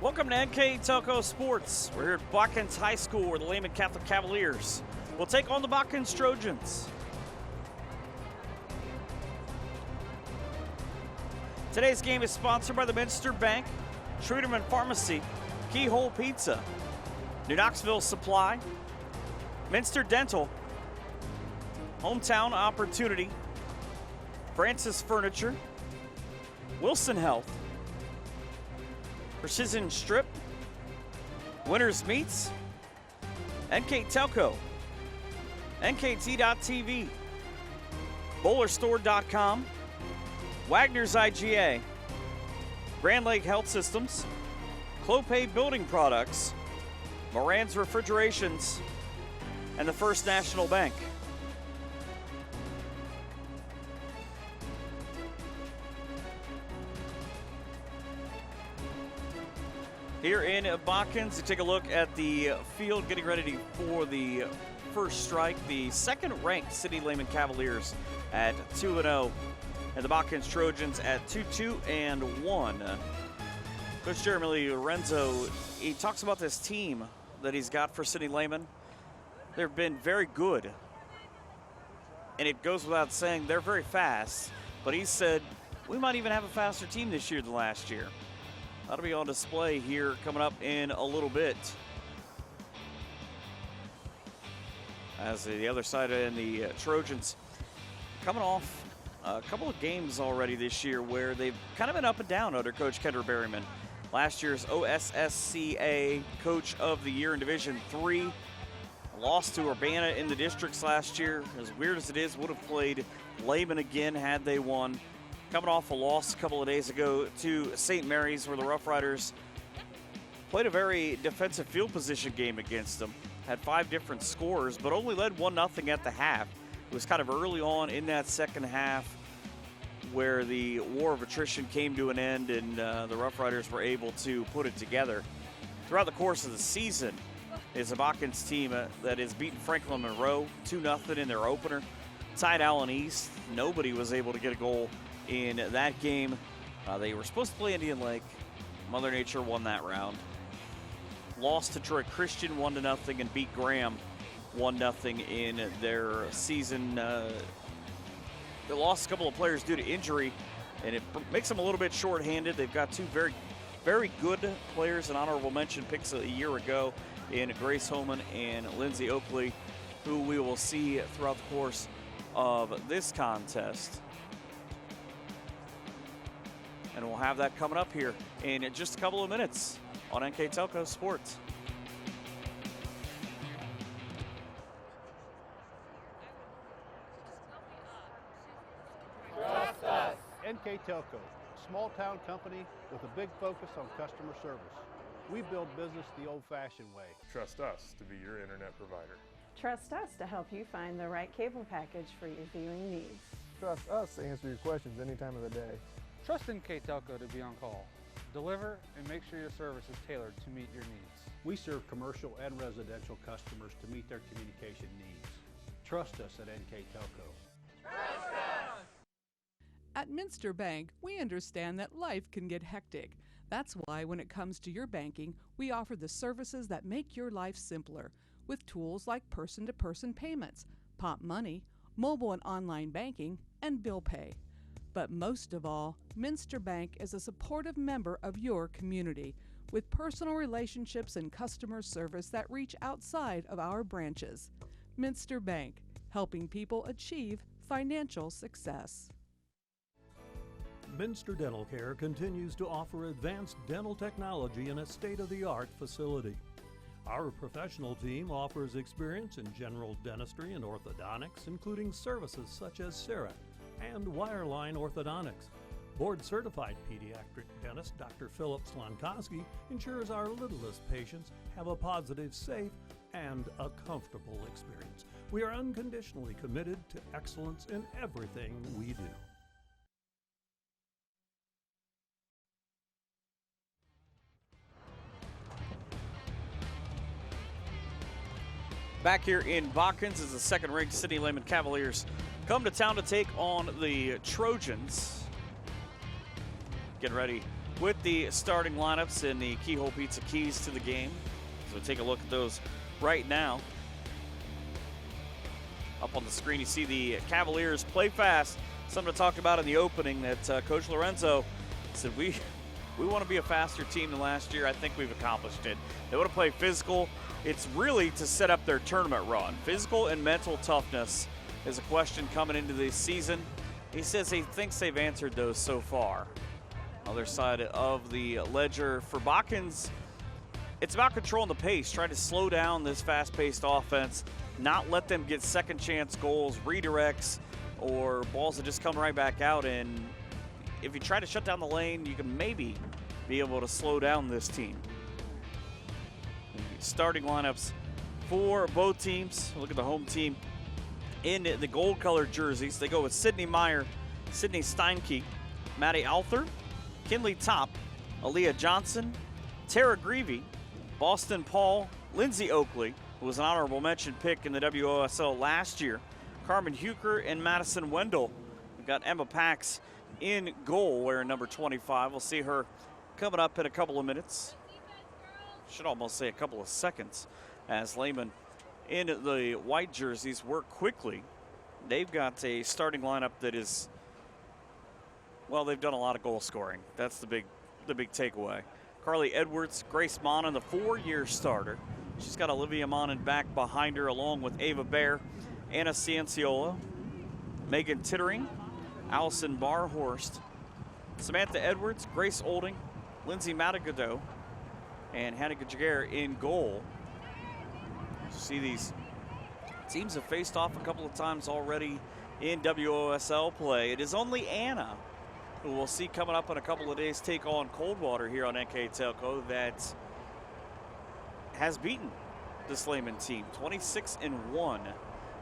Welcome to NKTelco Sports. We're here at BOTKINS High School where the LEHMAN Catholic Cavaliers will take on the BOTKINS Trojans. Today's game is sponsored by the Minster Bank, Truderman Pharmacy, Keyhole Pizza, New Knoxville Supply, Minster Dental, Hometown Opportunity, Francis Furniture, Wilson Health, Precision Strip, Winners Meats, NKTelco, NKT.TV, BowlerStore.com, Wagner's IGA, Grand Lake Health Systems, Clopay Building Products, Moran's Refrigerations, and the First National Bank. Here in BOTKINS, you take a look at the field getting ready for the first strike. The second-ranked City LEHMAN Cavaliers at 2-0, and the BOTKINS Trojans at 2-2-1. Coach Jeremy Lorenzo, he talks about this team that he's got for City LEHMAN. They've been very good, and it goes without saying they're very fast, but he said we might even have a faster team this year than last year. That'll be on display here coming up in a little bit. As the other side and the Trojans coming off a couple of games already this year where they've kind of been up and down under Coach Kendra Berryman. Last year's OSSCA Coach of the Year in Division III. Lost to Urbana in the districts last year. As weird as it is, would have played LEHMAN again had they won. Coming off a loss a couple of days ago to St. Mary's, where the Rough Riders played a very defensive field position game against them. Had 5 different scores, but only led 1-0 at the half. It was kind of early on in that second half where the war of attrition came to an end, and the Rough Riders were able to put it together. Throughout the course of the season is a BOTKINS team that has beaten Franklin Monroe 2-0 in their opener. Tied Allen East. Nobody was able to get a goal in that game. They were supposed to play Indian Lake. Mother Nature won that round. Lost to Troy Christian 1-0 and beat Graham 1-0 in their season. They lost a couple of players due to injury, and it makes them a little bit short-handed. They've got 2 very, very good players, an honorable mention picks a year ago in Grace Holman and Lindsay Oakley, who we will see throughout the course of this contest. And we'll have that coming up here in just a couple of minutes on NKTelco Sports. Trust us. NKTelco, a small-town company with a big focus on customer service. We build business the old-fashioned way. Trust us to be your internet provider. Trust us to help you find the right cable package for your viewing needs. Trust us to answer your questions any time of the day. Trust NKTelco to be on call. Deliver and make sure your service is tailored to meet your needs. We serve commercial and residential customers to meet their communication needs. Trust us at NKTelco. At Minster Bank, we understand that life can get hectic. That's why when it comes to your banking, we offer the services that make your life simpler with tools like person-to-person payments, Pop Money, mobile and online banking, and bill pay. But most of all, Minster Bank is a supportive member of your community with personal relationships and customer service that reach outside of our branches. Minster Bank, helping people achieve financial success. Minster Dental Care continues to offer advanced dental technology in a state-of-the-art facility. Our professional team offers experience in general dentistry and orthodontics, including services such as CEREC and wireline orthodontics. Board-certified pediatric dentist Dr. Philip Slonkowski ensures our littlest patients have a positive, safe, and a comfortable experience. We are unconditionally committed to excellence in everything we do. Back here in BOTKINS as the second-ranked City LEHMAN Cavaliers come to town to take on the Trojans. Getting ready with the starting lineups and the Keyhole Pizza keys to the game. So take a look at those right now. Up on the screen, you see the Cavaliers play fast. Something I talked about in the opening that Coach Lorenzo said we want to be a faster team than last year. I think we've accomplished it. They want to play physical. It's really to set up their tournament run. Physical and mental toughness is a question coming into this season. He says he thinks they've answered those so far. Other side of the ledger for Botkins, it's about controlling the pace, trying to slow down this fast-paced offense, not let them get second chance goals, redirects, or balls that just come right back out. And if you try to shut down the lane, you can maybe be able to slow down this team. The starting lineups for both teams. Look at the home team in the gold-colored jerseys. They go with Sydney Meyer, Sydney Steinke, Maddie Alther, Kinley Top, Aaliyah Johnson, Tara Greavy, Boston Paul, Lindsay Oakley, who was an honorable mention pick in the WOSL last year, Carmen Huker, and Madison Wendell. We've got Emma Pax in goal wearing number 25. We'll see her coming up in a couple of minutes. Should almost say a couple of seconds, as Lehman in the white jerseys work quickly. They've got a starting lineup that is, well, they've done a lot of goal scoring. That's the big takeaway. Carly Edwards, Grace Monin, the 4-year starter. She's got Olivia Monin back behind her, along with Ava Bear, Anna Cianciola, Megan Tittering, Allison Barhorst, Samantha Edwards, Grace Olding, Lindsay Matagado, and Hannah Jaguar in goal. See, these teams have faced off a couple of times already in WOSL play. It is only Anna, who we'll see coming up in a couple of days, take on Coldwater here on NKTelco, that has beaten this Lehman team 26-1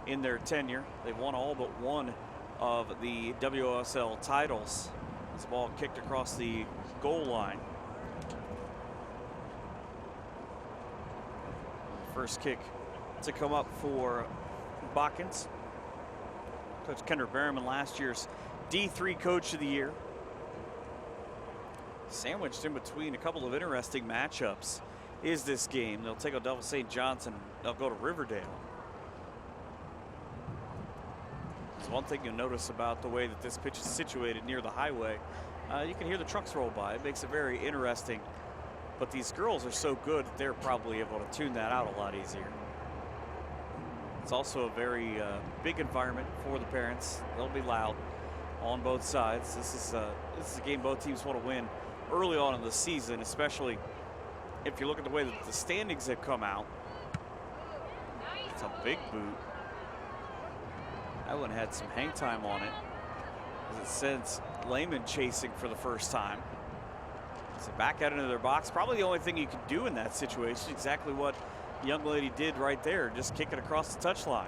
in their tenure. They've won all but one of the WOSL titles. This ball kicked across the goal line. First kick to come up for Botkins. Coach Kendra Berryman, last year's D3 Coach of the Year. Sandwiched in between a couple of interesting matchups is this game. They'll take on Delta St. John's. They'll go to Riverdale. There's one thing you'll notice about the way that this pitch is situated near the highway. You can hear the trucks roll by. It makes it very interesting. But these girls are so good that they're probably able to tune that out a lot easier. It's also a very big environment for the parents. They'll be loud on both sides. This is a game both teams want to win early on in the season, especially if you look at the way that the standings have come out. It's a big boot. That one had some hang time on it, as it sends Lehman chasing for the first time. So back out into their box. Probably the only thing you can do in that situation, exactly what the young lady did right there, just kick it across the touchline.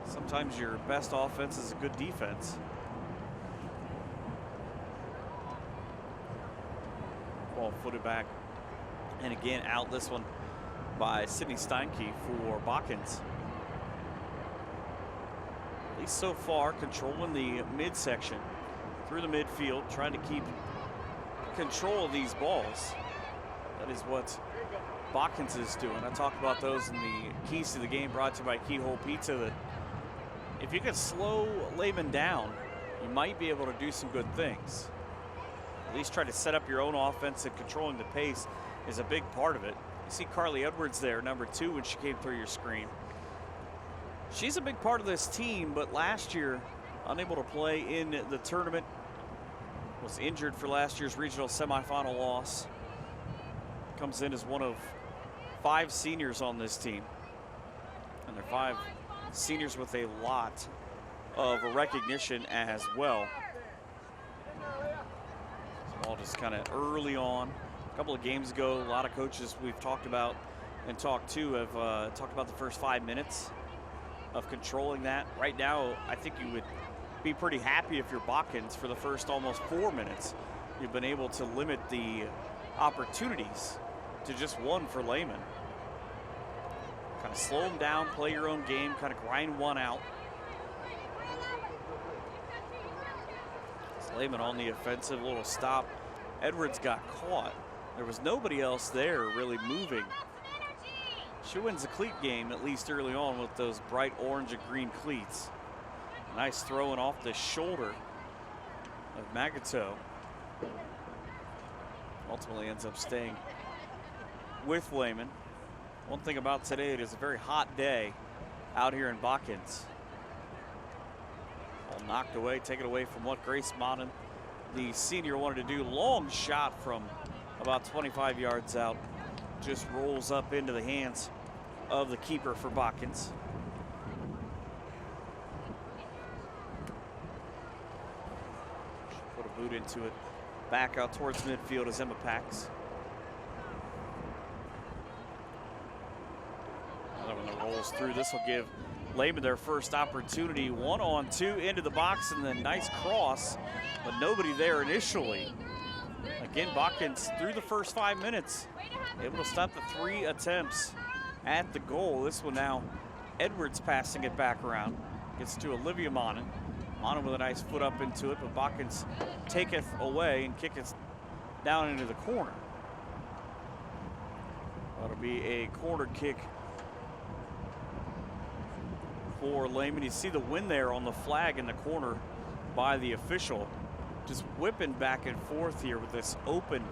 Sometimes your best offense is a good defense. Ball footed back, and again out this one by Sydney Steinke for Botkins. At least so far, controlling the midsection through the midfield, trying to keep control of these balls. That is what Botkins is doing. I talked about those in the keys to the game, brought to you by Keyhole Pizza, that if you can slow Lehman down, you might be able to do some good things. At least try to set up your own offense, and controlling the pace is a big part of it. You see Carly Edwards there, number 2, when she came through your screen. She's a big part of this team, but last year unable to play in the tournament. Was injured for last year's regional semifinal loss. Comes in as one of 5 seniors on this team. And they're 5 seniors with a lot of recognition as well. All just kind of early on. A couple of games ago, a lot of coaches we've talked about and talked to have talked about the first 5 minutes of controlling that. Right now, I think you would be pretty happy if you're Botkins for the first almost 4 minutes. You've been able to limit the opportunities to just 1 for Lehman. Kind of slow them down, play your own game, kind of grind one out. Lehman on the offensive, little stop. Edwards got caught. There was nobody else there really moving. She wins the cleat game, at least early on, with those bright orange and green cleats. Nice throwing off the shoulder of Magato. Ultimately ends up staying with Lehman. One thing about today, it is a very hot day out here in BOTKINS. All knocked away, taken away from what Grace Modden, the senior, wanted to do. Long shot from about 25 yards out. Just rolls up into the hands of the keeper for BOTKINS. Put a boot into it. Back out towards midfield is Emma Pax. Another one that rolls through. This will give Lehman their first opportunity. 1-on-2 into the box, and then nice cross, but nobody there initially. Again, BOTKINS through the first 5 minutes, able to stop the 3 attempts at the goal. This one now, Edwards passing it back around. Gets to Olivia Monin. Monin with a nice foot up into it, but BOTKINS taketh away and kick it down into the corner. That'll be a corner kick for Lehman. You see the win there on the flag in the corner by the official. Just whipping back and forth here with this open,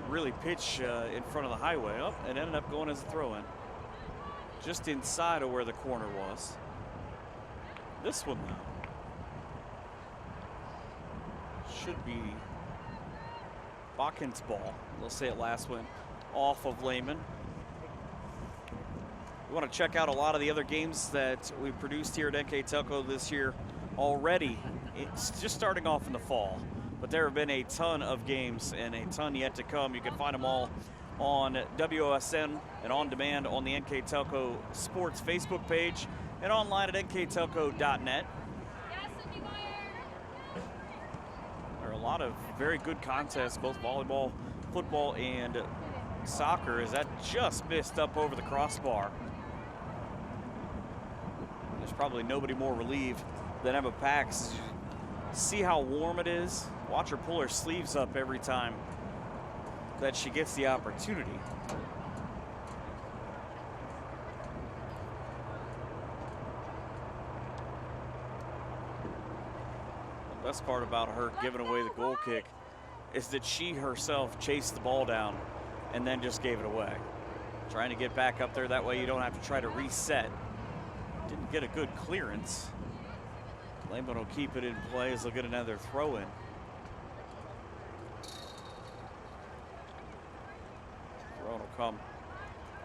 really pitch in front of the highway. Oh, it ended up going as a throw-in. Just inside of where the corner was. This one now should be BOTKINS' ball. They'll say it last went off of Lehman. We want to check out a lot of the other games that we've produced here at NKTelco this year already. It's just starting off in the fall, but there have been a ton of games and a ton yet to come. You can find them all on WOSN and on demand on the NKTelco Sports Facebook page and online at nktelco.net. There are a lot of very good contests, both volleyball, football, and soccer, as that just missed up over the crossbar. There's probably nobody more relieved than Emma Pax. See how warm it is? Watch her pull her sleeves up every time that she gets the opportunity. The best part about her giving away the goal kick is that she herself chased the ball down and then just gave it away. Trying to get back up there, that way you don't have to try to reset. Didn't get a good clearance. Lehman will keep it in play as they'll get another throw in. Throw will come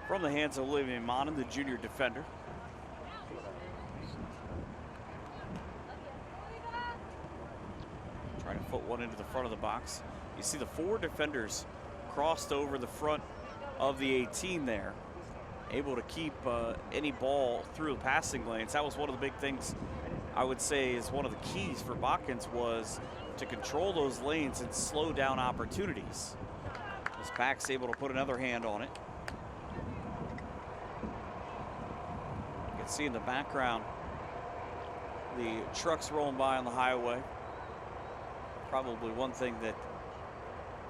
from the hands of Olivia Monin, the junior defender. Trying to put one into the front of the box. You see the 4 defenders crossed over the front of the 18 there, able to keep any ball through the passing lanes. That was one of the big things I would say is one of the keys for BOTKINS, was to control those lanes and slow down opportunities. This Pax able to put another hand on it. You can see in the background the trucks rolling by on the highway. Probably one thing that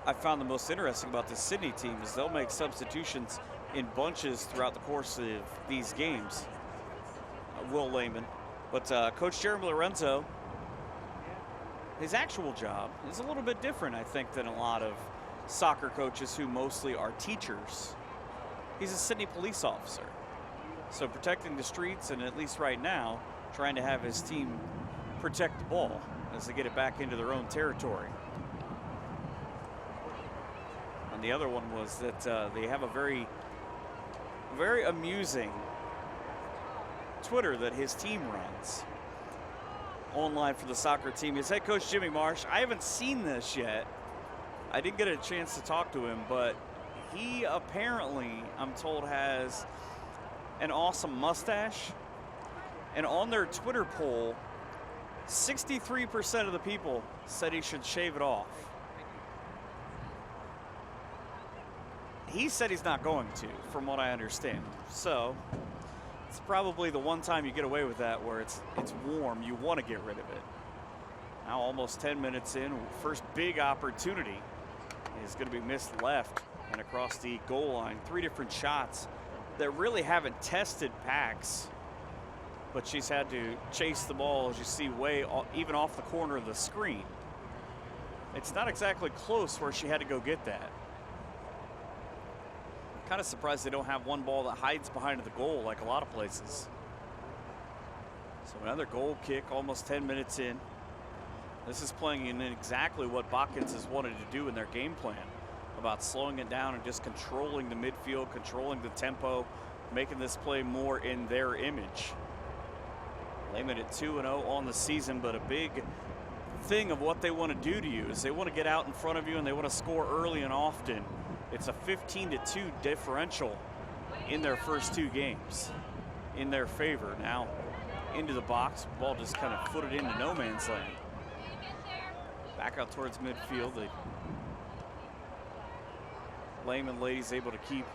I found the most interesting about this Sydney team is they'll make substitutions in bunches throughout the course of these games. Will Lehman. But Coach Jeremy Lorenzo, his actual job is a little bit different, I think, than a lot of soccer coaches who mostly are teachers. He's a Sydney police officer. So protecting the streets, and at least right now, trying to have his team protect the ball as they get it back into their own territory. And the other one was that they have a very, very amusing Twitter that his team runs online for the soccer team. His head coach, Jimmy Marsh. I haven't seen this yet. I didn't get a chance to talk to him, but he apparently, I'm told, has an awesome mustache. And on their Twitter poll, 63% of the people said he should shave it off. He said he's not going to, from what I understand. So it's probably the one time you get away with that where it's warm, you want to get rid of it. Now almost 10 minutes in, first big opportunity is going to be missed left and across the goal line. 3 different shots that really haven't tested Pax, but she's had to chase the ball, as you see, even off the corner of the screen. It's not exactly close where she had to go get that. Kind of surprised they don't have one ball that hides behind the goal like a lot of places. So another goal kick, almost 10 minutes in. This is playing in exactly what BOTKINS has wanted to do in their game plan, about slowing it down and just controlling the midfield, controlling the tempo, making this play more in their image. Lehman at 2-0 on the season, but a big thing of what they want to do to you is they want to get out in front of you and they want to score early and often. It's a 15-2 differential in their first 2 games in their favor. Now into the box, ball just kind of footed into no man's land. Back out towards midfield. The Lehman ladies able to keep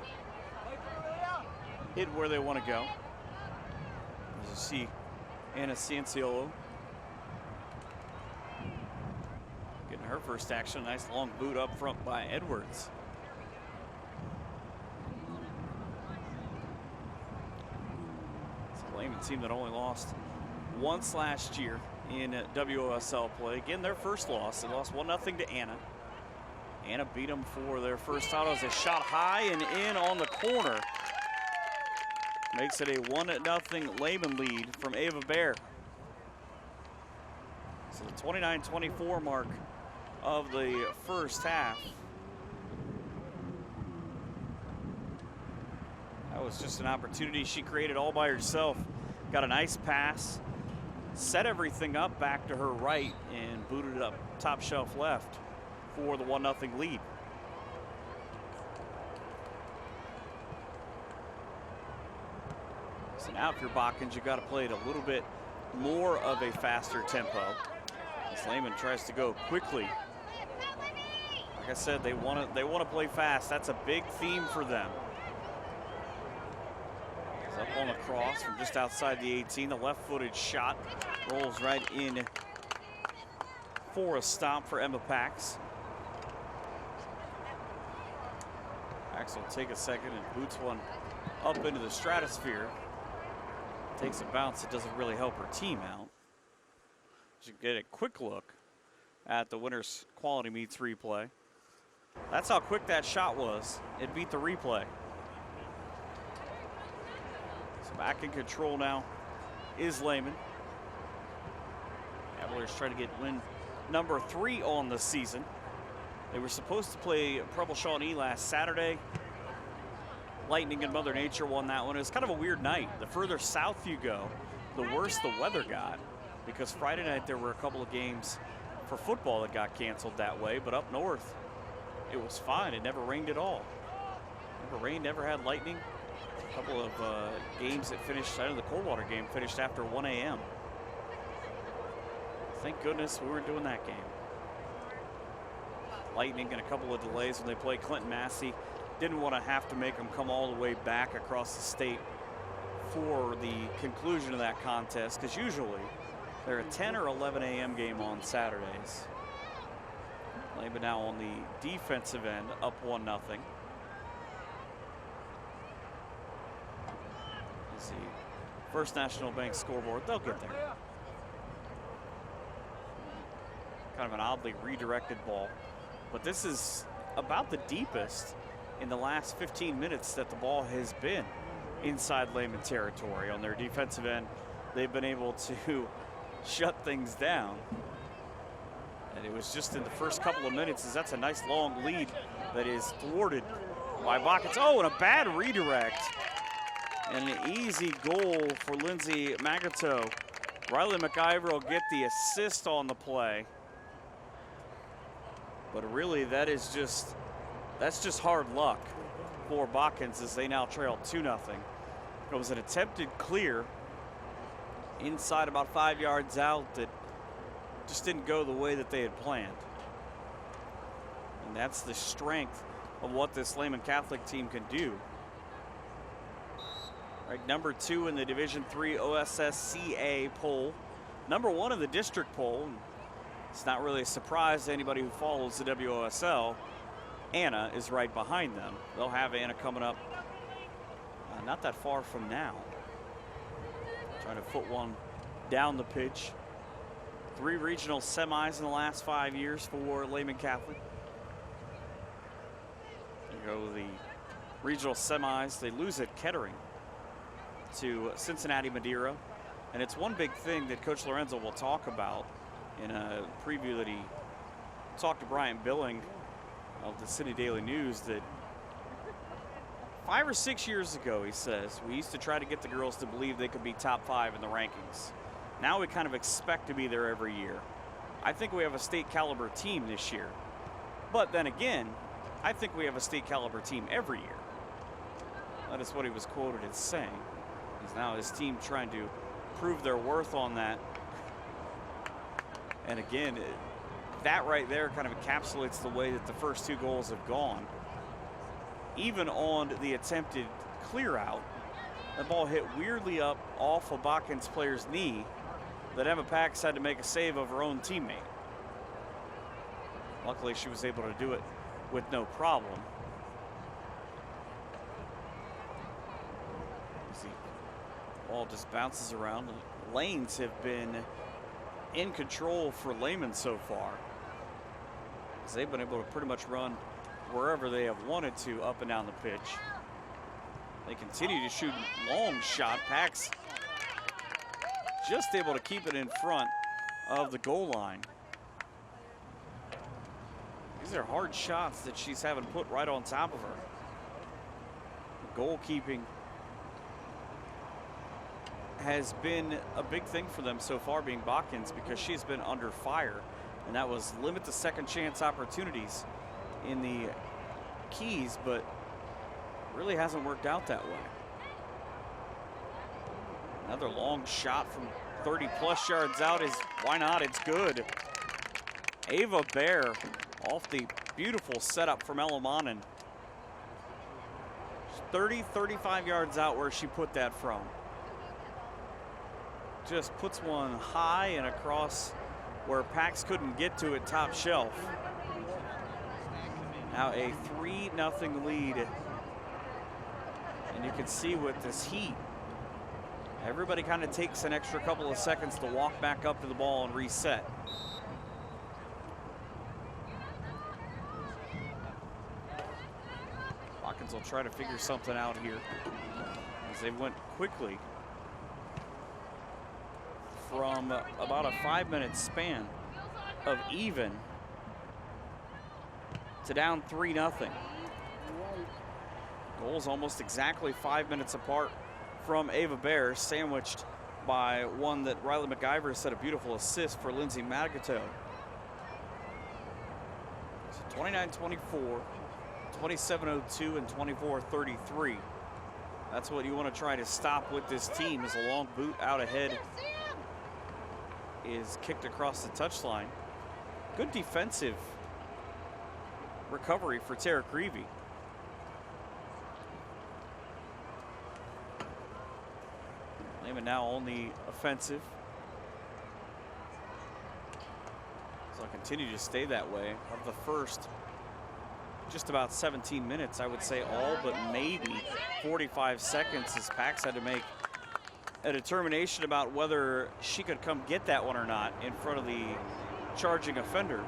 it where they want to go. As you see, Anna Cianciolo getting her first action. Nice long boot up front by Edwards. It's a Lehman team that only lost once last year in WOSL play. Again, their first loss. They lost 1-0 to Anna. Anna beat them for their first title as a shot high and in on the corner. Makes it a 1-0 Lehman lead from Ava Bear. So the 29-24 mark of the first half. That was just an opportunity she created all by herself. Got a nice pass, set everything up back to her right, and booted it up top shelf left for the 1-0 lead. So now if you're BOTKINS, you've got to play it a little bit more of a faster tempo. As Lehman tries to go quickly. Like I said, they want to play fast. That's a big theme for them. It's up on the cross from just outside the 18. The left-footed shot rolls right in for a stop for Emma Pax. Pax will take a second and boots one up into the stratosphere. Takes a bounce. It doesn't really help her team out. You get a quick look at the Winners Quality Meets replay. That's how quick that shot was. It beat the replay. So back in control now is Lehman. Cavaliers try to get win number 3 on the season. They were supposed to play Preble Shawnee last Saturday. Lightning and Mother Nature won that one. It was kind of a weird night. The further south you go, the worse the weather got, because Friday night there were a couple of games for football that got canceled that way, but up north it was fine. It never rained at all. Never rained, never had lightning. A couple of games that finished, I know the Coldwater game finished after 1 a.m. Thank goodness we weren't doing that game. Lightning and a couple of delays when they played Clinton Massey. Didn't want to have to make them come all the way back across the state for the conclusion of that contest, because usually they're a 10 or 11 a.m. game on Saturdays. Lehman now on the defensive end, up 1-0. Is the First National Bank scoreboard. They'll get there. Kind of an oddly redirected ball. But this is about the deepest in the last 15 minutes that the ball has been inside Lehman territory. On their defensive end, they've been able to shut things down. And it was just in the first couple of minutes, as that's a nice long lead that is thwarted by BOTKINS. Oh, and a bad redirect. And an easy goal for Lindsay Magato. Riley McIver will get the assist on the play. But really, that's just hard luck for BOTKINS as they now trail 2-0. It was an attempted clear inside about 5 yards out that just didn't go the way that they had planned. And that's the strength of what this Lehman Catholic team can do. Right, number 2 in the Division III OSSCA poll, number 1 in the district poll. It's not really a surprise to anybody who follows the WOSL. Anna is right behind them. They'll have Anna coming up not that far from now. Trying to foot one down the pitch. 3 regional semis in the last 5 years for Lehman Catholic. There go the regional semis. They lose at Kettering to Cincinnati Madeira. And it's one big thing that Coach Lorenzo will talk about in a preview that he talked to Brian Billing of the City Daily News, that 5 or 6 years ago, he says, we used to try to get the girls to believe they could be top 5 in the rankings. Now we kind of expect to be there every year. I think we have a state caliber team this year. But then again, I think we have a state caliber team every year. That is what he was quoted as saying. Is now his team trying to prove their worth on that. And again, that right there kind of encapsulates the way that the first 2 goals have gone. Even on the attempted clear out, the ball hit weirdly up off a BOTKINS player's knee that Emma Pax had to make a save of her own teammate. Luckily, she was able to do it with no problem. See, ball just bounces around. Lanes have been in control for Lehman so far, as they've been able to pretty much run wherever they have wanted to up and down the pitch. They continue to shoot long shot. Pax just able to keep it in front of the goal line. These are hard shots that she's having put right on top of her. The goalkeeping has been a big thing for them so far, being BOTKINS, because she's been under fire, and that was limit the second chance opportunities in the Keys, but really hasn't worked out that way. Another long shot from 30+ yards out is, why not? It's good. Ava Bear off the beautiful setup from LEHMAN. 35 yards out where she put that from. Just puts one high and across where Pax couldn't get to it top shelf. Now a 3-0 lead. And you can see with this heat, everybody kind of takes an extra couple of seconds to walk back up to the ball and reset. BOTKINS will try to figure something out here as they went quickly from about a 5-minute span of even to down 3-0. Goals almost exactly 5 minutes apart from Ava Bear, sandwiched by one that Riley McIver set a beautiful assist for Lindsay Magato. So 29-24, 27-02, and 24-33. That's what you want to try to stop with this team, is a long boot out ahead is kicked across the touchline. Good defensive recovery for Tara Creevy. Lehman now on the offensive. So I'll continue to stay that way. Of the first just about 17 minutes, I would say all but maybe 45 seconds, as Pax had to make a determination about whether she could come get that one or not in front of the charging offender.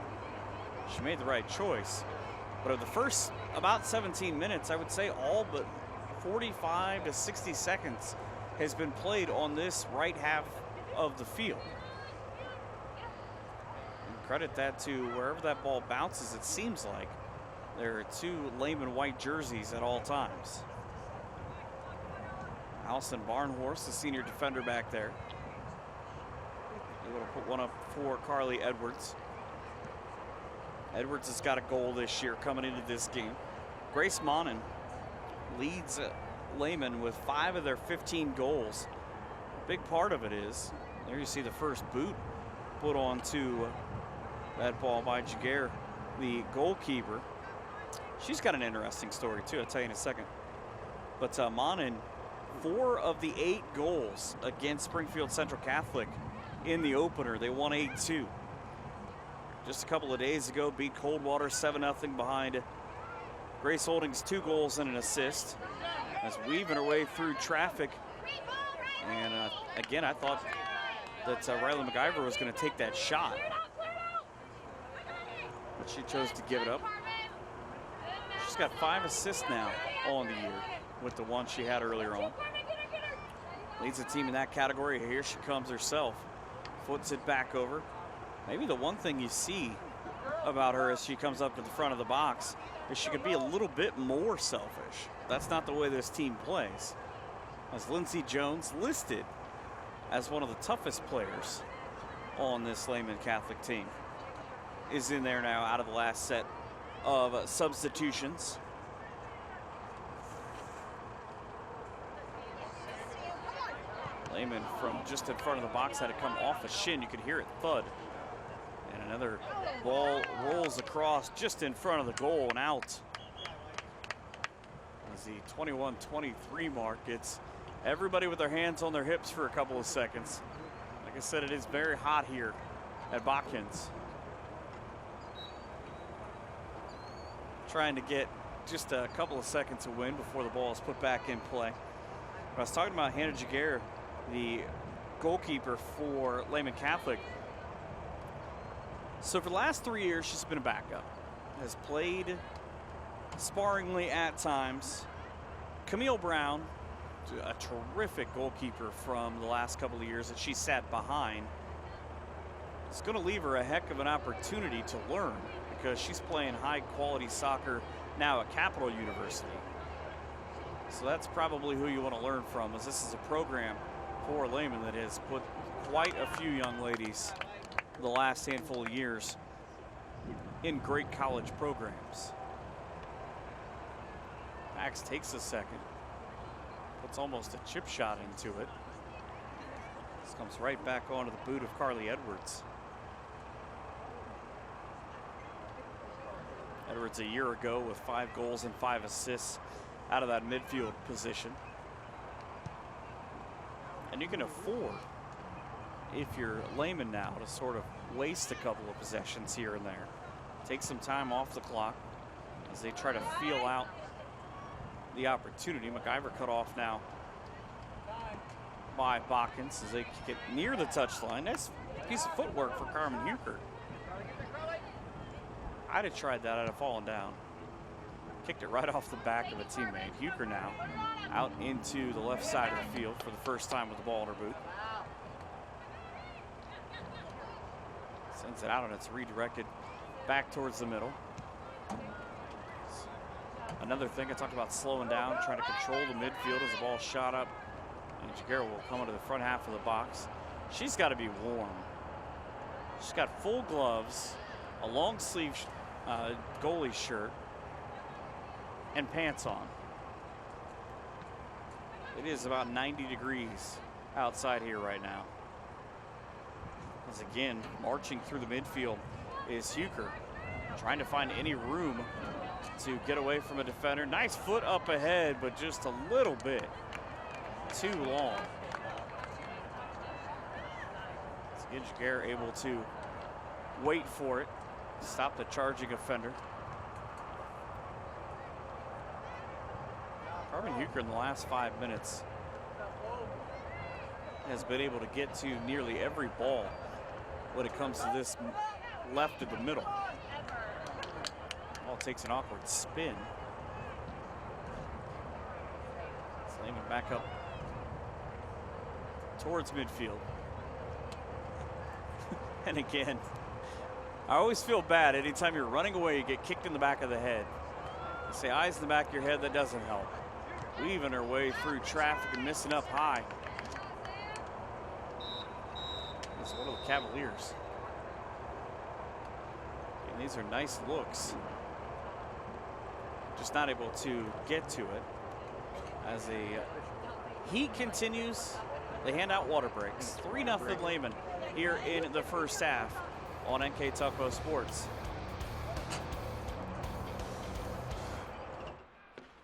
She made the right choice. But of the first about 17 minutes, I would say all but 45 to 60 seconds has been played on this right half of the field. And credit that to wherever that ball bounces, it seems like there are 2 Lehman white jerseys at all times. Allison Barnhorst, the senior defender back there, able to put one up for Carly Edwards. Edwards has got a goal this year coming into this game. Grace Monin leads Lehman with 5 of their 15 goals. Big part of it is, there you see the first boot put onto that ball by Jaguar, the goalkeeper. She's got an interesting story too, I'll tell you in a second. But Monin, 4 of the 8 goals against Springfield Central Catholic in the opener. They won 8-2. just a couple of days ago beat Coldwater 7-0 behind Grace Holdings' 2 goals and an assist. As weaving her way through traffic. And again, I thought that Riley MacGyver was going to take that shot. But she chose to give it up. She's got 5 assists now on the year with the 1 she had earlier on. Leads the team in that category. Here she comes herself. Foots it back over. Maybe the one thing you see about her as she comes up to the front of the box is she could be a little bit more selfish. That's not the way this team plays. As Lindsey Jones, listed as one of the toughest players on this Lehman Catholic team, is in there now out of the last set of substitutions. Lehman from just in front of the box had to come off a shin. You could hear it thud. And another ball rolls across just in front of the goal and out. As the 21-23 mark, it's everybody with their hands on their hips for a couple of seconds. Like I said, it is very hot here at BOTKINS. Trying to get just a couple of seconds to win before the ball is put back in play. I was talking about Hannah Jaguar, the goalkeeper for Lehman Catholic. So for the last 3 years, she's been a backup. Has played sparingly at times. Camille Brown, a terrific goalkeeper from the last couple of years that she sat behind. It's going to leave her a heck of an opportunity to learn because she's playing high quality soccer now at Capital University. So that's probably who you want to learn from, as this is a program for Lehman that has put quite a few young ladies the last handful of years in great college programs. Max takes a second, puts almost a chip shot into it. This comes right back onto the boot of Carly Edwards. Edwards a year ago with 5 goals and 5 assists out of that midfield position. And you can afford, if you're Lehman now, to sort of waste a couple of possessions here and there. Take some time off the clock as they try to feel out the opportunity. MacGyver cut off now by BOTKINS as they kick it near the touchline. Nice piece of footwork for Carmen Huker. I'd have tried that. I'd have fallen down. Kicked it right off the back of a teammate. Huker now out into the left side of the field for the first time with the ball in her boot. Sends it out and it's redirected back towards the middle. Another thing I talked about, slowing down, trying to control the midfield as the ball shot up. And Jaguar will come into the front half of the box. She's got to be warm. She's got full gloves, a long sleeve goalie shirt, and pants on. It is about 90 degrees outside here right now. As again, marching through the midfield is Huker, trying to find any room to get away from a defender. Nice foot up ahead, but just a little bit too long. As again, Jaguar able to wait for it, stop the charging offender. Carmen Huker in the last 5 minutes has been able to get to nearly every ball when it comes to this left of the middle. Ball takes an awkward spin. Lehman back up towards midfield. And again, I always feel bad anytime you're running away, you get kicked in the back of the head. You say eyes in the back of your head, that doesn't help. Weaving her way through traffic and missing up high. It's one of the Cavaliers. And these are nice looks. Just not able to get to it. As the heat continues, they hand out water breaks. 3-0 Lehman here in the first half on NKTelco Sports.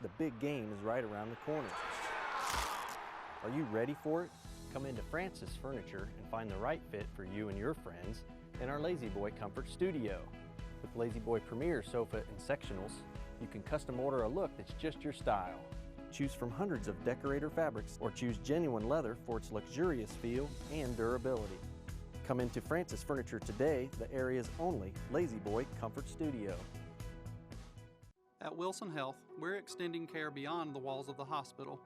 The big game is right around the corner. Are you ready for it? Come into Francis Furniture and find the right fit for you and your friends in our Lazy Boy Comfort Studio. With Lazy Boy Premier sofa and sectionals, you can custom order a look that's just your style. Choose from hundreds of decorator fabrics or choose genuine leather for its luxurious feel and durability. Come into Francis Furniture today, the area's only Lazy Boy Comfort Studio. At Wilson Health, we're extending care beyond the walls of the hospital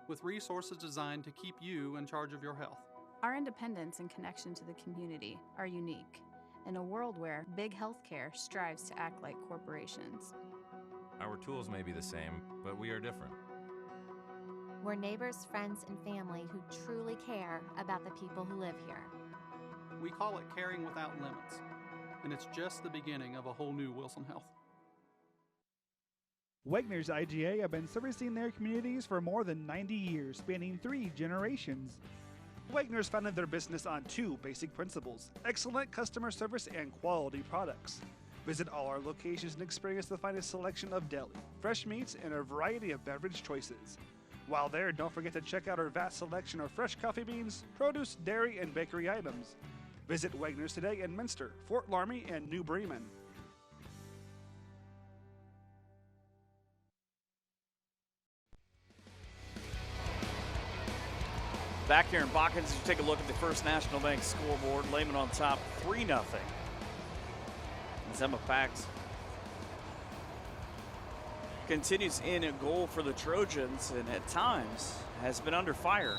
with resources designed to keep you in charge of your health. Our independence and connection to the community are unique in a world where big healthcare strives to act like corporations. Our tools may be the same, but we are different. We're neighbors, friends, and family who truly care about the people who live here. We call it caring without limits, and it's just the beginning of a whole new Wilson Health. Wegner's IGA have been servicing their communities for more than 90 years, spanning 3 generations. Wegner's founded their business on 2 basic principles: excellent customer service and quality products. Visit all our locations and experience the finest selection of deli, fresh meats, and a variety of beverage choices. While there, don't forget to check out our vast selection of fresh coffee beans, produce, dairy, and bakery items. Visit Wegner's today in Minster, Fort Laramie, and New Bremen. Back here in BOTKINS, as you take a look at the First National Bank scoreboard, LEHMAN on top 3-0. As Emma Pax continues in a goal for the Trojans, and at times has been under fire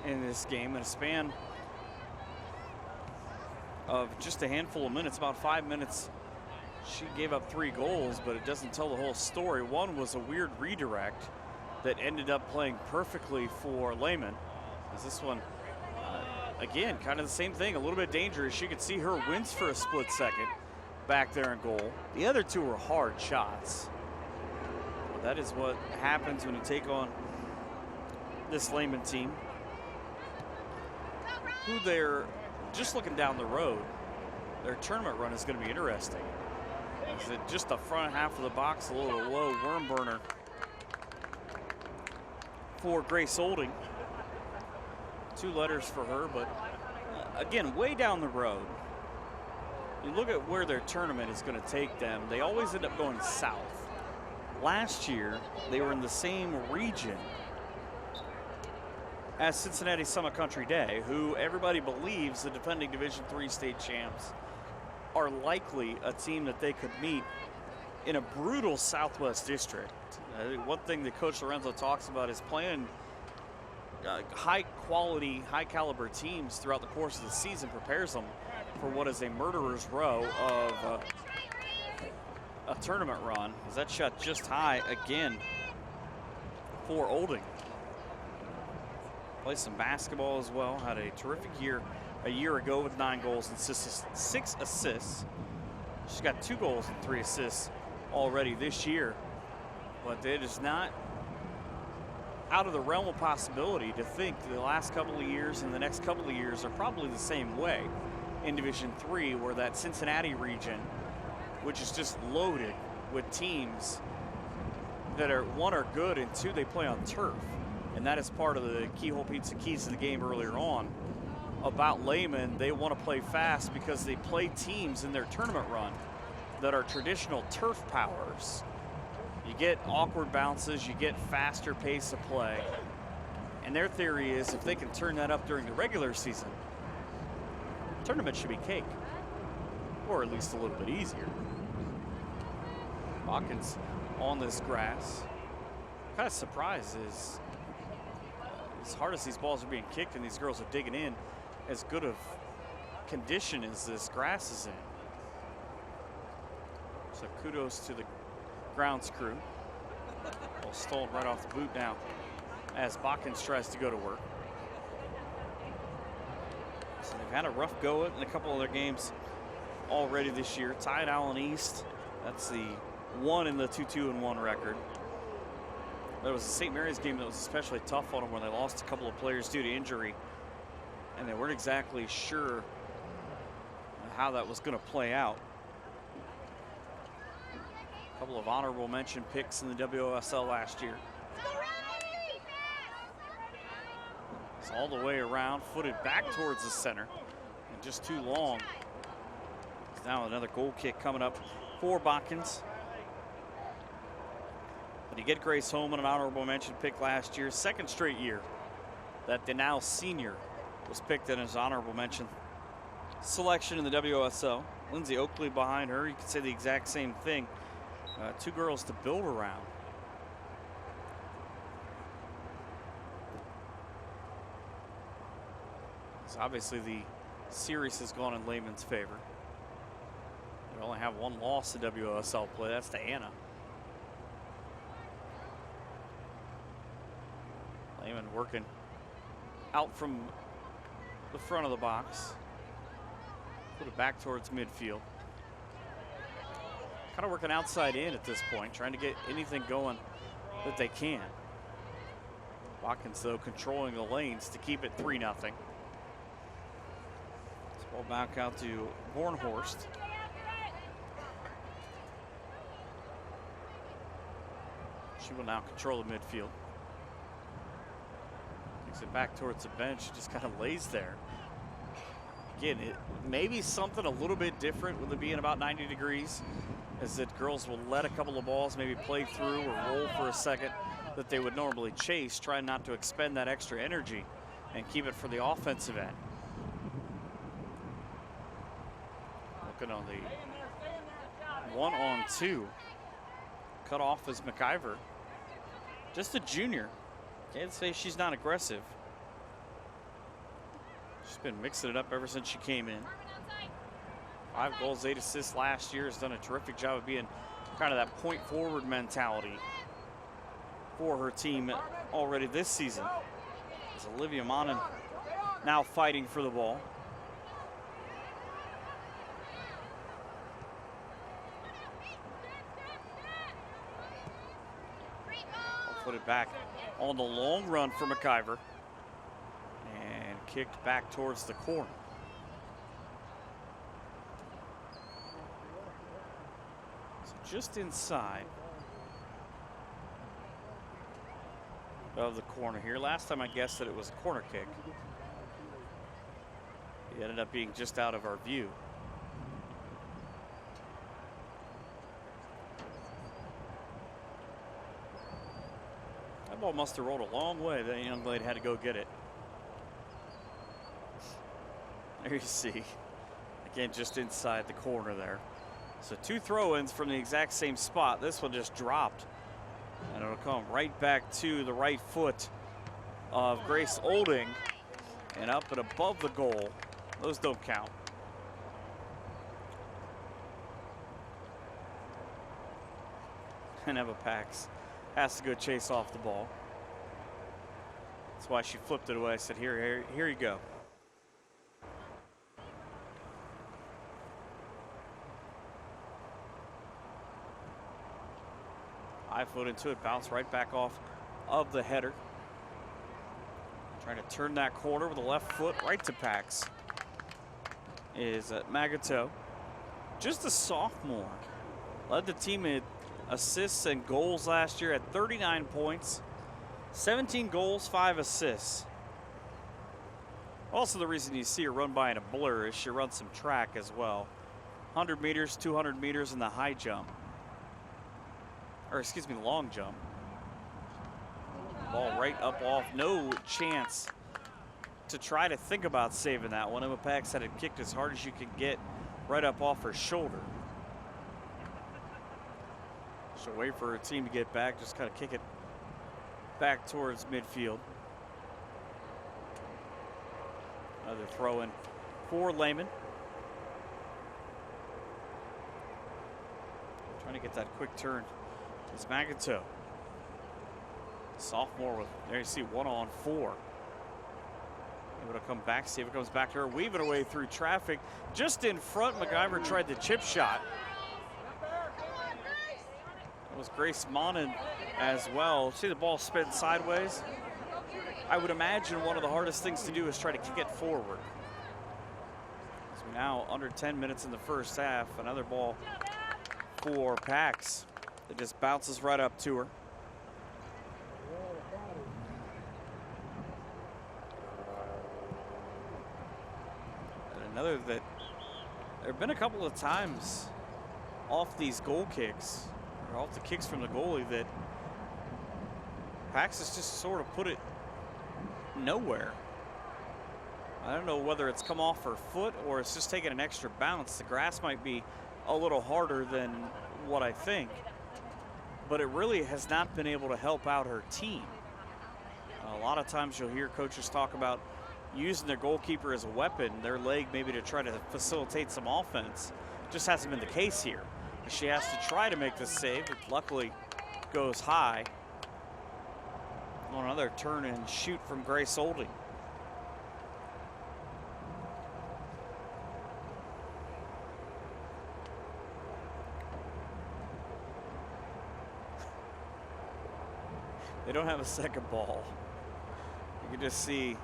in this game in a span of just a handful of minutes, about 5 minutes. She gave up 3 goals, but it doesn't tell the whole story. One was a weird redirect that ended up playing perfectly for LEHMAN. As this one, again, kind of the same thing, a little bit dangerous. You could see her wince for a split second back there in goal. The other 2 were hard shots. But that is what happens when you take on this LEHMAN team, who they're just looking down the road. Their tournament run is going to be interesting. Is it just the front half of the box, a little low worm burner for Grace Olding. 2 letters for her, but again, way down the road. You look at where their tournament is going to take them, they always end up going south. Last year, they were in the same region as Cincinnati Summit Country Day, who everybody believes the defending Division III state champs are likely a team that they could meet in a brutal Southwest district. One thing that Coach Lorenzo talks about is playing high quality, high caliber teams throughout the course of the season prepares them for what is a murderer's row of a tournament run. As that shot just high again for Olding. Played some basketball as well, had a terrific year a year ago with 9 goals and 6 assists. She's got 2 goals and 3 assists already this year, but it is not out of the realm of possibility to think the last couple of years and the next couple of years are probably the same way in Division III, where that Cincinnati region, which is just loaded with teams that are, 1, are good, and 2, they play on turf. And that is part of the Keyhole Pizza keys to the game earlier on about LEHMAN. They want to play fast because they play teams in their tournament run that are traditional turf powers. You get awkward bounces, you get faster pace of play. And their theory is if they can turn that up during the regular season, tournament should be cake, or at least a little bit easier. BOTKINS on this grass. Kind of surprised is as hard as these balls are being kicked and these girls are digging in, as good of condition as this grass is in. So kudos to the grounds crew. Ball stolen right off the boot now as BOTKINS tries to go to work. So they've had a rough go in a couple of their games already this year. Tied Allen East. That's the 1 in the 2-2-1 record. There was a St. Mary's game that was especially tough on them where they lost a couple of players due to injury, and they weren't exactly sure how that was going to play out. A couple of honorable mention picks in the WOSL last year. It's all the way around, footed back towards the center, and just too long Now another goal kick coming up for Botkins. But you get Grace Holman, an honorable mention pick last year, second straight year that the now senior was picked in his honorable mention selection in the WSL. Lindsay Oakley behind her, you could say the exact same thing. Two girls to build around. So obviously the series has gone in Lehman's favor. They only have one loss in WSL play, that's to Anna. Lehman working out from the front of the box. Put it back towards midfield. Kind of working outside in at this point, trying to get anything going that they can. Botkins, though, controlling the lanes to keep it 3-0. This ball back out to Bornhorst. She will now control the midfield. Takes it back towards the bench. She just kind of lays there. Again, it may be something a little bit different with it being about 90 degrees, is that girls will let a couple of balls maybe play through or roll for a second that they would normally chase, trying not to expend that extra energy and keep it for the offensive end. Looking on the 1-on-2. Cut off is McIver. Just a junior. Can't say she's not aggressive. She's been mixing it up ever since she came in. 5 goals, 8 assists last year. Has done a terrific job of being kind of that point forward mentality for her team already this season. As Olivia Monin now fighting for the ball. I'll put it back on the long run for McIver. And kicked back towards the corner. So just inside of the corner here. Last time I guessed that it was a corner kick. It ended up being just out of our view. That ball must have rolled a long way. That young lady had to go get it. There you see. Again, just inside the corner there. So 2 throw-ins from the exact same spot. This one just dropped. And it'll come right back to the right foot of Grace Olding. And up and above the goal. Those don't count. And Emma Pax has to go chase off the ball. That's why she flipped it away. I said, here you go. High foot into it, bounce right back off of the header. Trying to turn that corner with the left foot right to Pax is Magato. Just a sophomore. Led the team in assists and goals last year at 39 points. 17 goals, 5 assists. Also the reason you see her run by in a blur is she runs some track as well. 100 meters, 200 meters in the high jump. Or excuse me, the long jump. Ball right up off, no chance to try to think about saving that one. Emma Pax had it kicked as hard as you could get right up off her shoulder. She'll wait for her team to get back, just kind of kick it back towards midfield. Another throw in for Lehman. Trying to get that quick turn. It's Magato. Sophomore with, there you see, 1-on-4. Able to come back, see if it comes back to her. Weaving away through traffic. Just in front, McIver tried the chip shot. That was Grace Monin as well. See the ball spin sideways? I would imagine one of the hardest things to do is try to kick it forward. So now under 10 minutes in the first half, another ball for Pax. It just bounces right up to her. And another that there have been a couple of times off these goal kicks, or off the kicks from the goalie, that Pax has just sort of put it nowhere. I don't know whether it's come off her foot or it's just taken an extra bounce. The grass might be a little harder than what I think, but it really has not been able to help out her team. A lot of times you'll hear coaches talk about using their goalkeeper as a weapon, their leg maybe to try to facilitate some offense. Just hasn't been the case here. She has to try to make the save. It luckily goes high on another turn and shoot from Grace Olding. They don't have a second ball. You can just see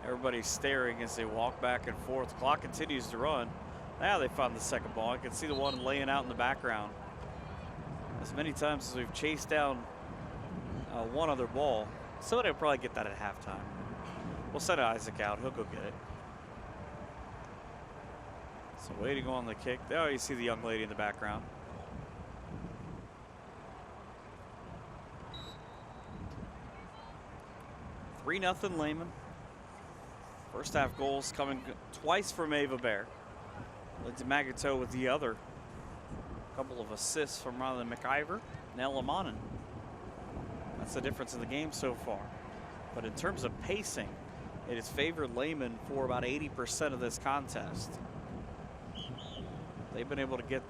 everybody staring as they walk back and forth. The clock continues to run. Now they found the second ball. I can see the one laying out in the background. As many times as we've chased down one other ball, somebody will probably get that at halftime. We'll send Isaac out. He'll go get it. So waiting on the kick. There you see the young lady in the background. Three 0 Lehman. First half goals coming twice from Ava Bear. Lindsay Magato with the other. A couple of assists from Riley McIver and Ella Monin. That's the difference in the game so far. But in terms of pacing, it has favored Lehman for about 80% of this contest. They've been able to get,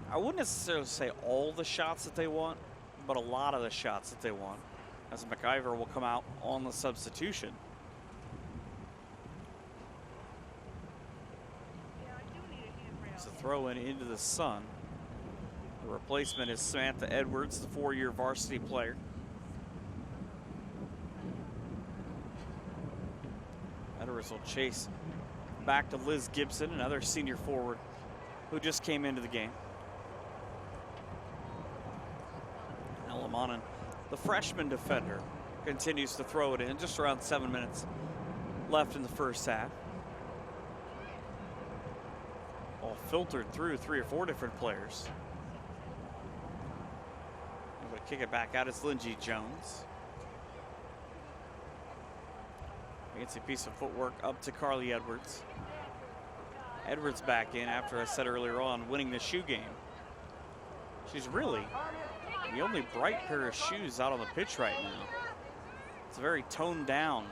I wouldn't necessarily say all the shots that they want, but a lot of the shots that they want, as McIver will come out on the substitution. It's a throw in into the sun. The replacement is Samantha Edwards, the 4-year varsity player. Edwards will chase back to Liz Gibson, another senior forward who just came into the game. Ella Monin, the freshman defender, continues to throw it in. Just around 7 minutes left in the first half. All filtered through 3 or 4 different players. Able to kick it back out. It's Lindsey Jones. Fancy piece of footwork up to Carly Edwards. Edwards back in after I said earlier on winning the shoe game. She's really the only bright pair of shoes out on the pitch right now. It's a very toned down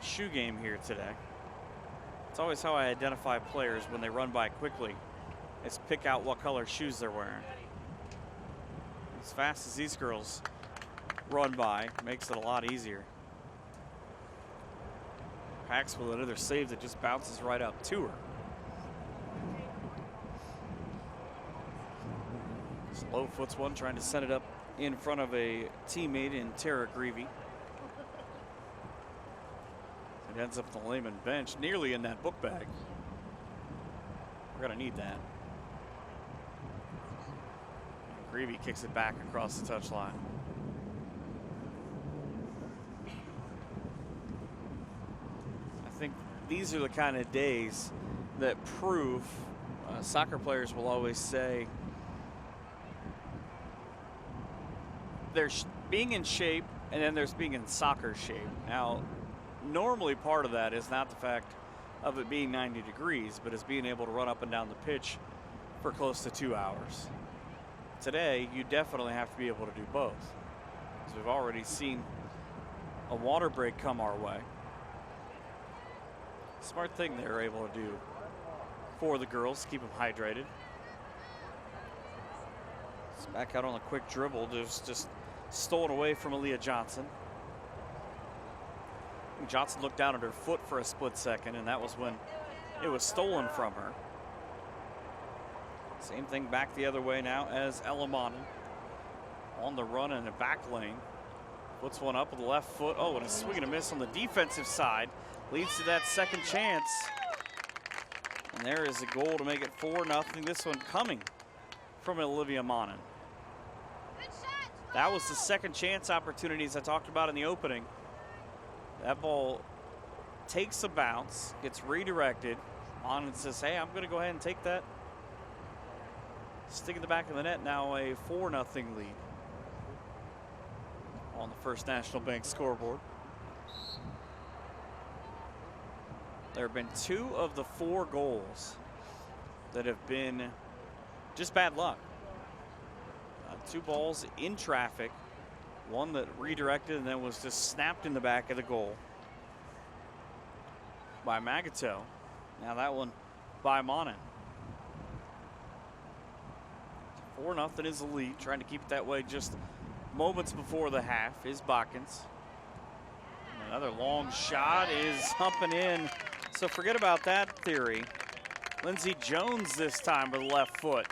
shoe game here today. It's always how I identify players when they run by quickly, is pick out what color shoes they're wearing. As fast as these girls run by, makes it a lot easier. Pax with another save that just bounces right up to her. Slow foots one, trying to set it up in front of a teammate in Tara Greavy. It ends up the Lehman bench, nearly in that book bag. We're gonna need that. Greavy kicks it back across the touchline. I think these are the kind of days that prove, soccer players will always say, there's being in shape and then there's being in soccer shape. Now, normally part of that is not the fact of it being 90 degrees, but is being able to run up and down the pitch for close to 2 hours. Today, you definitely have to be able to do both. So we've already seen a water break come our way. Smart thing they're able to do for the girls, keep them hydrated. It's back out on a quick dribble, just stolen away from Aaliyah Johnson. Johnson looked down at her foot for a split second, and that was when it was stolen from her. Same thing back the other way now as Ella Monin on the run in the back lane. Puts one up with the left foot. Oh, and a swing and a miss on the defensive side. Leads to that second chance. And there is a goal to make it 4-0. This one coming from Olivia Monin. That was the second chance opportunities I talked about in the opening. That ball takes a bounce, gets redirected. On and says, hey, I'm going to go ahead and take that. Stick in the back of the net, now a 4-0 lead on the First National Bank scoreboard. There have been 2 of the 4 goals that have been just bad luck. 2 balls in traffic, one that redirected and then was just snapped in the back of the goal by Magato. Now that one by Monin. 4-0 is the lead, trying to keep it that way just moments before the half is Botkins. Another long shot is humping in, so forget about that theory. Lindsey Jones this time with the left foot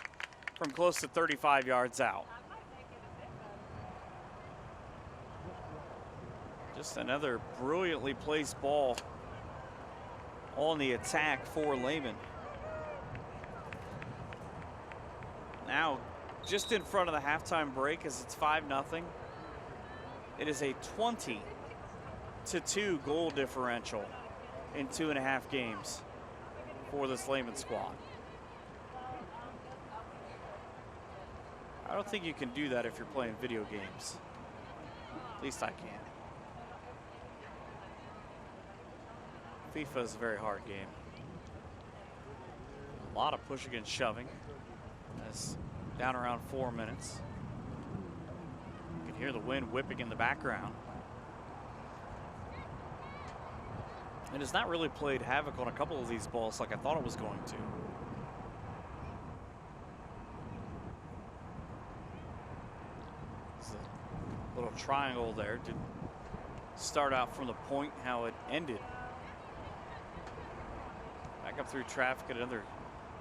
from close to 35 yards out. Just another brilliantly placed ball on the attack for Lehman. Now, just in front of the halftime break as it's 5-0. It is a 20-2 goal differential in 2.5 games for this Lehman squad. I don't think you can do that if you're playing video games. At least I can. FIFA is a very hard game. A lot of pushing and shoving. That's down around 4 minutes. You can hear the wind whipping in the background. It has not really played havoc on a couple of these balls like I thought it was going to. There's a little triangle there. Didn't start out from the point how it ended. Back up through traffic, another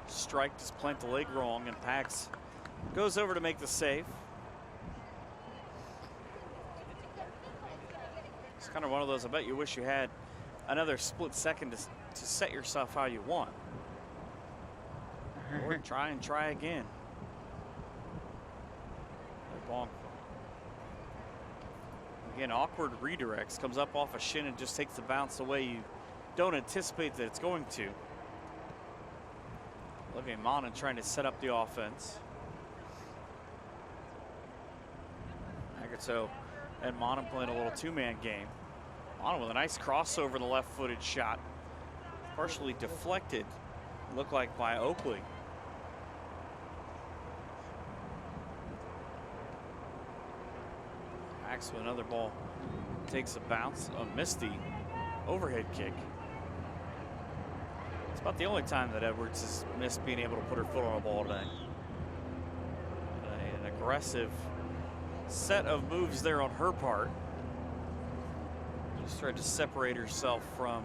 strike, just plant the leg wrong, and Pax goes over to make the save. It's kind of one of those, I bet you wish you had another split second to set yourself how you want. Or try again. Ball. Again, awkward redirects, comes up off a shin and just takes the bounce the way you don't anticipate that it's going to. Olivier Monin trying to set up the offense. Agato and Monin playing a little 2-man game. Monin with a nice crossover, the left-footed shot. Partially deflected, looked like by Oakley. Max with another ball. Takes a bounce, a misty overhead kick. It's about the only time that Edwards has missed being able to put her foot on a ball today. An aggressive set of moves there on her part. Just tried to separate herself from,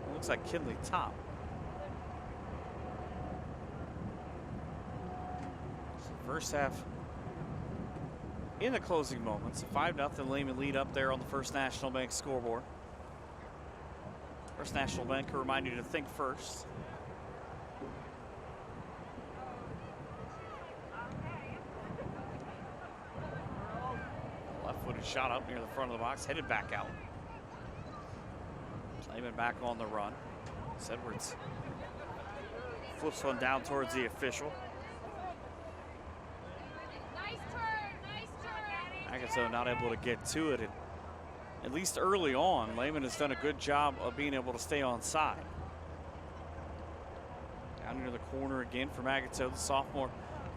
it looks like Kinley Top. So first half in the closing moments, a 5-0 Lehman lead up there on the First National Bank scoreboard. First National Bank will remind you to think first. Left-footed shot up near the front of the box, headed back out. Lehman back on the run. Edwards flips one down towards the official. Agato not able to get to it. And at least early on, Lehman has done a good job of being able to stay on side. Down near the corner again from Agato. The sophomore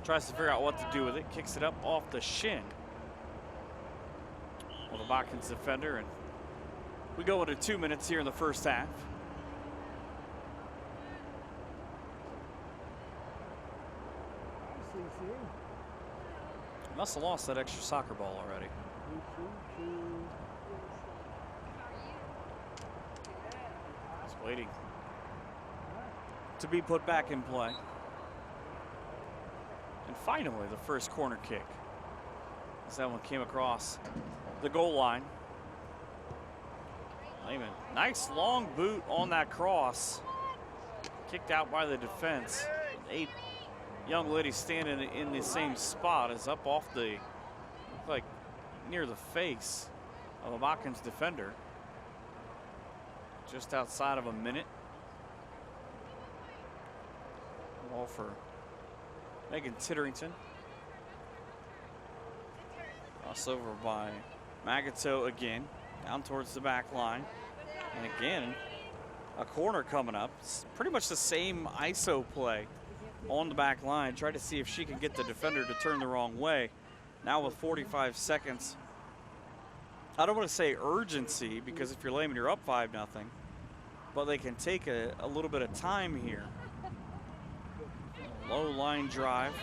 tries to figure out what to do with it. Kicks it up off the shin of the Botkins defender. And we go into 2 minutes here in the first half. Must have lost that extra soccer ball already. Just waiting to be put back in play. And finally, the first corner kick. As that one came across the goal line. Lehman, nice long boot on that cross. Kicked out by the defense. 8 young lady standing in the same spot is up off the, like near the face of a Botkins defender. just outside of a minute. Ball for Megan Titterington. Crossover by Magato again, down towards the back line. And again, a corner coming up. It's pretty much the same ISO play on the back line. Try to see if she can get the defender to turn the wrong way. Now with 45 seconds. I don't want to say urgency, because if you're Lehman, you're up 5-0. But they can take a little bit of time here. Low line drive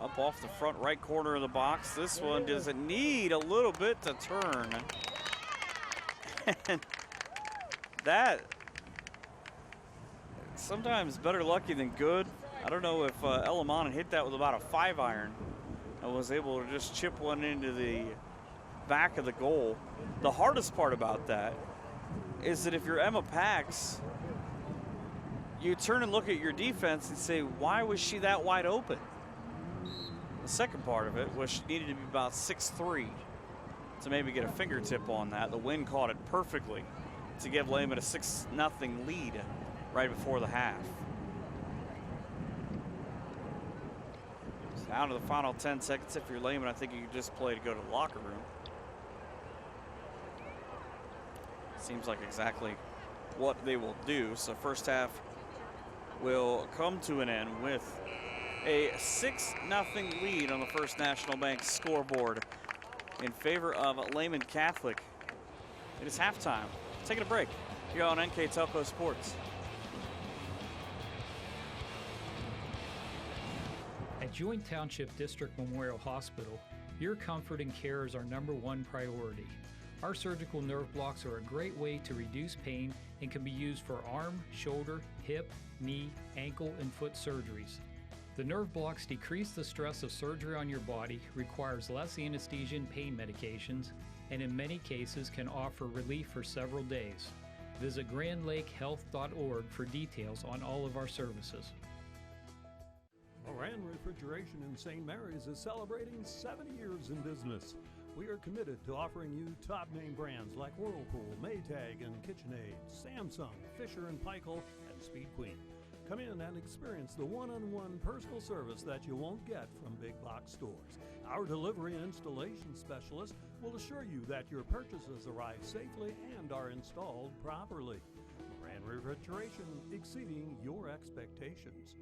up off the front right corner of the box. This one doesn't need a little bit to turn. And that, sometimes better lucky than good. I don't know if LEHMAN hit that with about a 5-iron and was able to just chip one into the back of the goal. The hardest part about that is that if you're Emma Pax, you turn and look at your defense and say, why was she that wide open? The second part of it was she needed to be about 6'3" to maybe get a fingertip on that. The wind caught it perfectly to give Lehman a 6-0 lead right before the half. So down to the final 10 seconds. If you're Lehman, I think you can just play to go to the locker room. Seems like exactly what they will do. So first half will come to an end with a 6-0 lead on the First National Bank scoreboard in favor of Lehman Catholic. It is halftime. Taking a break here on NKTelco Sports. At Joint Township District Memorial Hospital, your comfort and care is our #1 priority. Our surgical nerve blocks are a great way to reduce pain and can be used for arm, shoulder, hip, knee, ankle, and foot surgeries. The nerve blocks decrease the stress of surgery on your body, requires less anesthesia and pain medications, and in many cases can offer relief for several days. Visit grandlakehealth.org for details on all of our services. Moran Refrigeration in St. Mary's is celebrating 70 years in business. We are committed to offering you top name brands like Whirlpool, Maytag, and KitchenAid, Samsung, Fisher & Paykel, and Speed Queen. Come in and experience the one-on-one personal service that you won't get from big box stores. Our delivery and installation specialists will assure you that your purchases arrive safely and are installed properly. Moran Refrigeration, exceeding your expectations.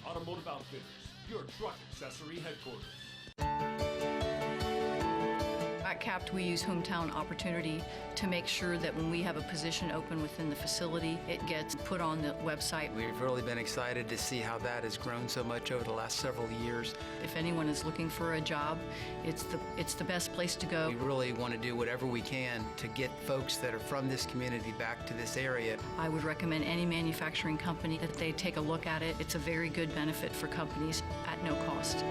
Automotive Outfitters, your truck accessory headquarters. At CAPT, we use Hometown Opportunity to make sure that when we have a position open within the facility, it gets put on the website. We've really been excited to see how that has grown so much over the last several years. If anyone is looking for a job, it's the best place to go. We really want to do whatever we can to get folks that are from this community back to this area. I would recommend any manufacturing company that they take a look at it. It's a very good benefit for companies at no cost.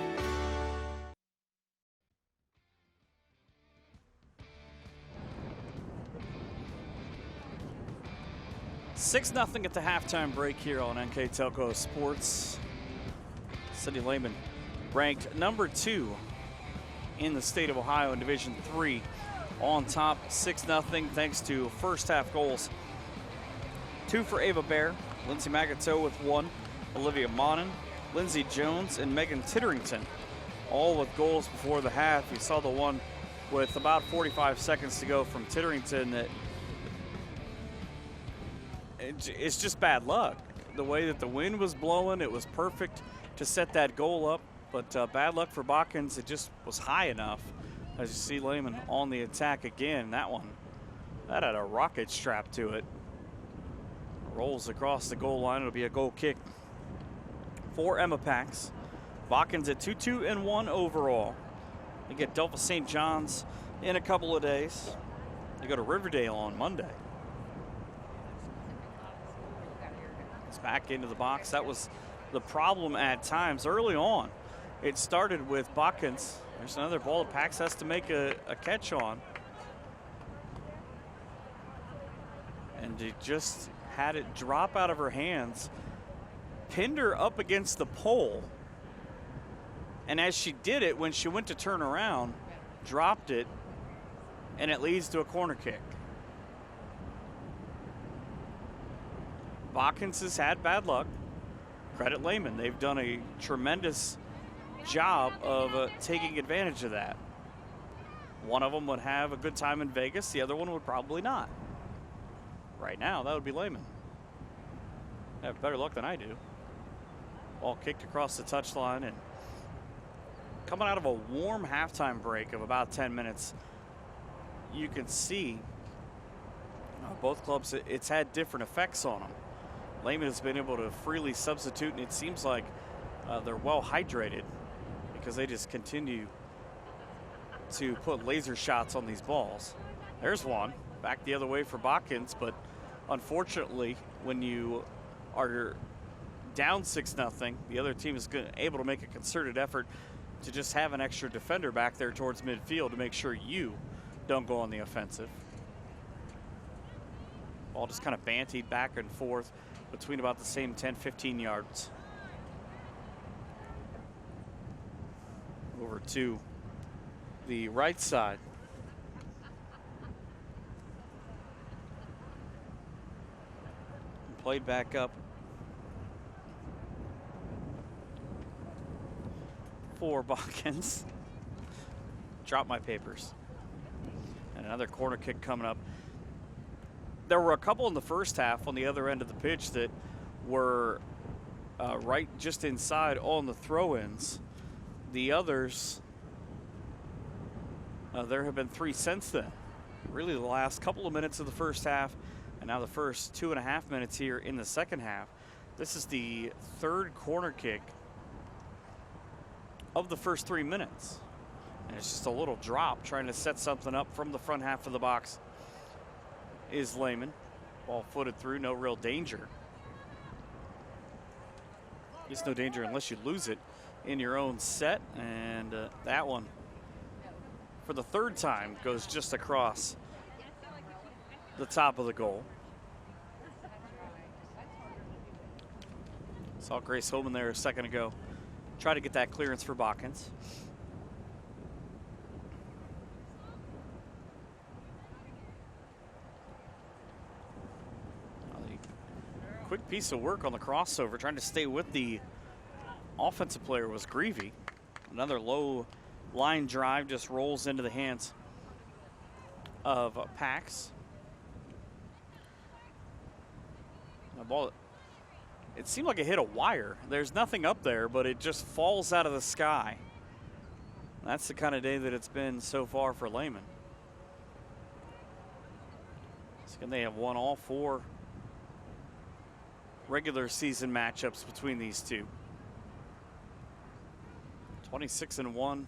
6-0 at the halftime break here on NKTelco Sports. City Lehman ranked #2 in the state of Ohio in Division III, on top 6-0 thanks to first half goals. 2 for Ava Bear, Lindsay Magato with 1, Olivia Monin, Lindsay Jones, and Megan Titterington, all with goals before the half. You saw the one with about 45 seconds to go from Titterington that it's just bad luck. The way that the wind was blowing, it was perfect to set that goal up, but bad luck for BOTKINS. It just was high enough. As you see Lehman on the attack again. That one, that had a rocket strap to it. Rolls across the goal line. It'll be a goal kick for Emma Pax. BOTKINS at 2-2-1 overall. They get Delta St. John's in a couple of days. They go to Riverdale on Monday. As back into the box. That was the problem at times early on. It started with Botkins. There's another ball that Pax has to make a catch on. And it just had it drop out of her hands, pinned her up against the pole. And as she did it, when she went to turn around, dropped it, and it leads to a corner kick. Botkins has had bad luck. Credit LEHMAN. They've done a tremendous job of taking advantage of that. One of them would have a good time in Vegas. The other one would probably not. Right now, that would be LEHMAN. They have better luck than I do. Ball kicked across the touchline, and coming out of a warm halftime break of about 10 minutes, you can see both clubs, it's had different effects on them. LEHMAN has been able to freely substitute, and it seems like they're well hydrated because they just continue to put laser shots on these balls. There's one back the other way for Botkins, but unfortunately, when you are down 6-0, the other team is able to make a concerted effort to just have an extra defender back there towards midfield to make sure you don't go on the offensive. Ball just kind of bantied back and forth between about the same 10-15 yards. Over to the right side. Played back up for Botkins. Drop my papers. And another corner kick coming up. There were a couple in the first half on the other end of the pitch that were right just inside on the throw-ins. The others, there have been 3 since then. Really the last couple of minutes of the first half, and now the first 2.5 minutes here in the second half. This is the third corner kick of the first 3 minutes. And it's just a little drop trying to set something up from the front half of the box is LEHMAN. Ball footed through, no real danger. It's no danger unless you lose it in your own set, and that one for the third time goes just across the top of the goal. Saw Grace Holman there a second ago try to get that clearance for Botkins. Quick piece of work on the crossover, trying to stay with the offensive player was Greavy. Another low line drive just rolls into the hands of Pax. The ball, it seemed like it hit a wire. There's nothing up there, but it just falls out of the sky. That's the kind of day that it's been so far for LEHMAN. So they have won all 4 regular season matchups between these two. 26-1.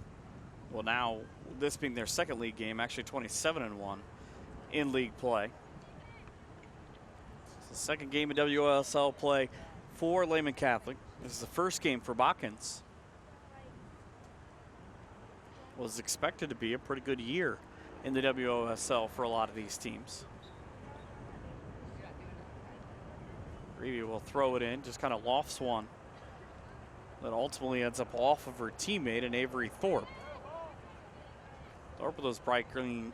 Well, now this being their second league game, actually 27-1 in league play. It's the second game of WOSL play for LEHMAN Catholic. This is the first game for Botkins. Was expected to be a pretty good year in the WOSL for a lot of these teams. Greavy will throw it in, just kind of lofts one that ultimately ends up off of her teammate in Avery Thorpe. Thorpe with those bright green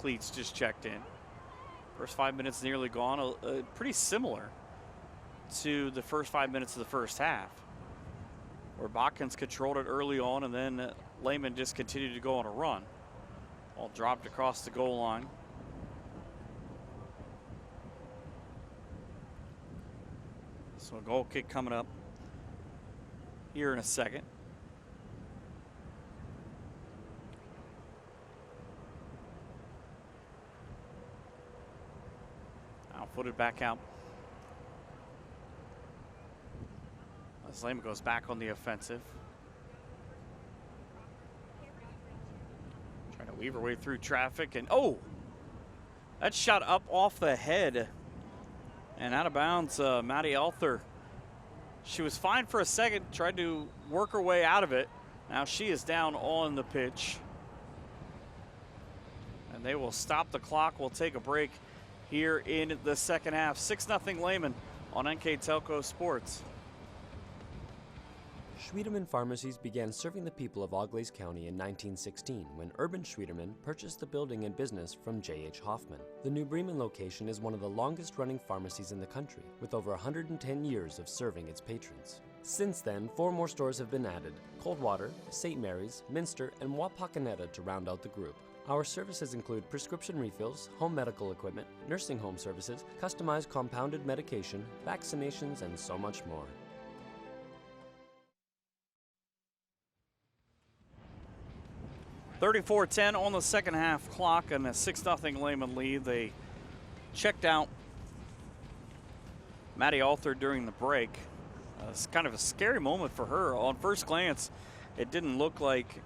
cleats just checked in. First 5 minutes nearly gone, pretty similar to the first 5 minutes of the first half, where Botkins controlled it early on, and then LEHMAN just continued to go on a run. All dropped across the goal line. So a goal kick coming up here in a second. Now footed back out. As LEHMAN goes back on the offensive. Trying to weave her way through traffic, and oh! That shot up off the head And out of bounds, Maddie Elther. She was fine for a second, tried to work her way out of it. Now she is down on the pitch. And they will stop the clock. We'll take a break here in the second half. 6-0 Lehman on NKTelco Sports. Schwiedemann Pharmacies began serving the people of Auglaize County in 1916 when Urban Schwiedemann purchased the building and business from J.H. Hoffman. The New Bremen location is one of the longest-running pharmacies in the country, with over 110 years of serving its patrons. Since then, 4 more stores have been added: Coldwater, St. Mary's, Minster, and Wapakoneta to round out the group. Our services include prescription refills, home medical equipment, nursing home services, customized compounded medication, vaccinations, and so much more. .34-10 on the second half clock and a 6-0 Lehman lead. They checked out Maddie Alter during the break. It's kind of a scary moment for her. On first glance, it didn't look like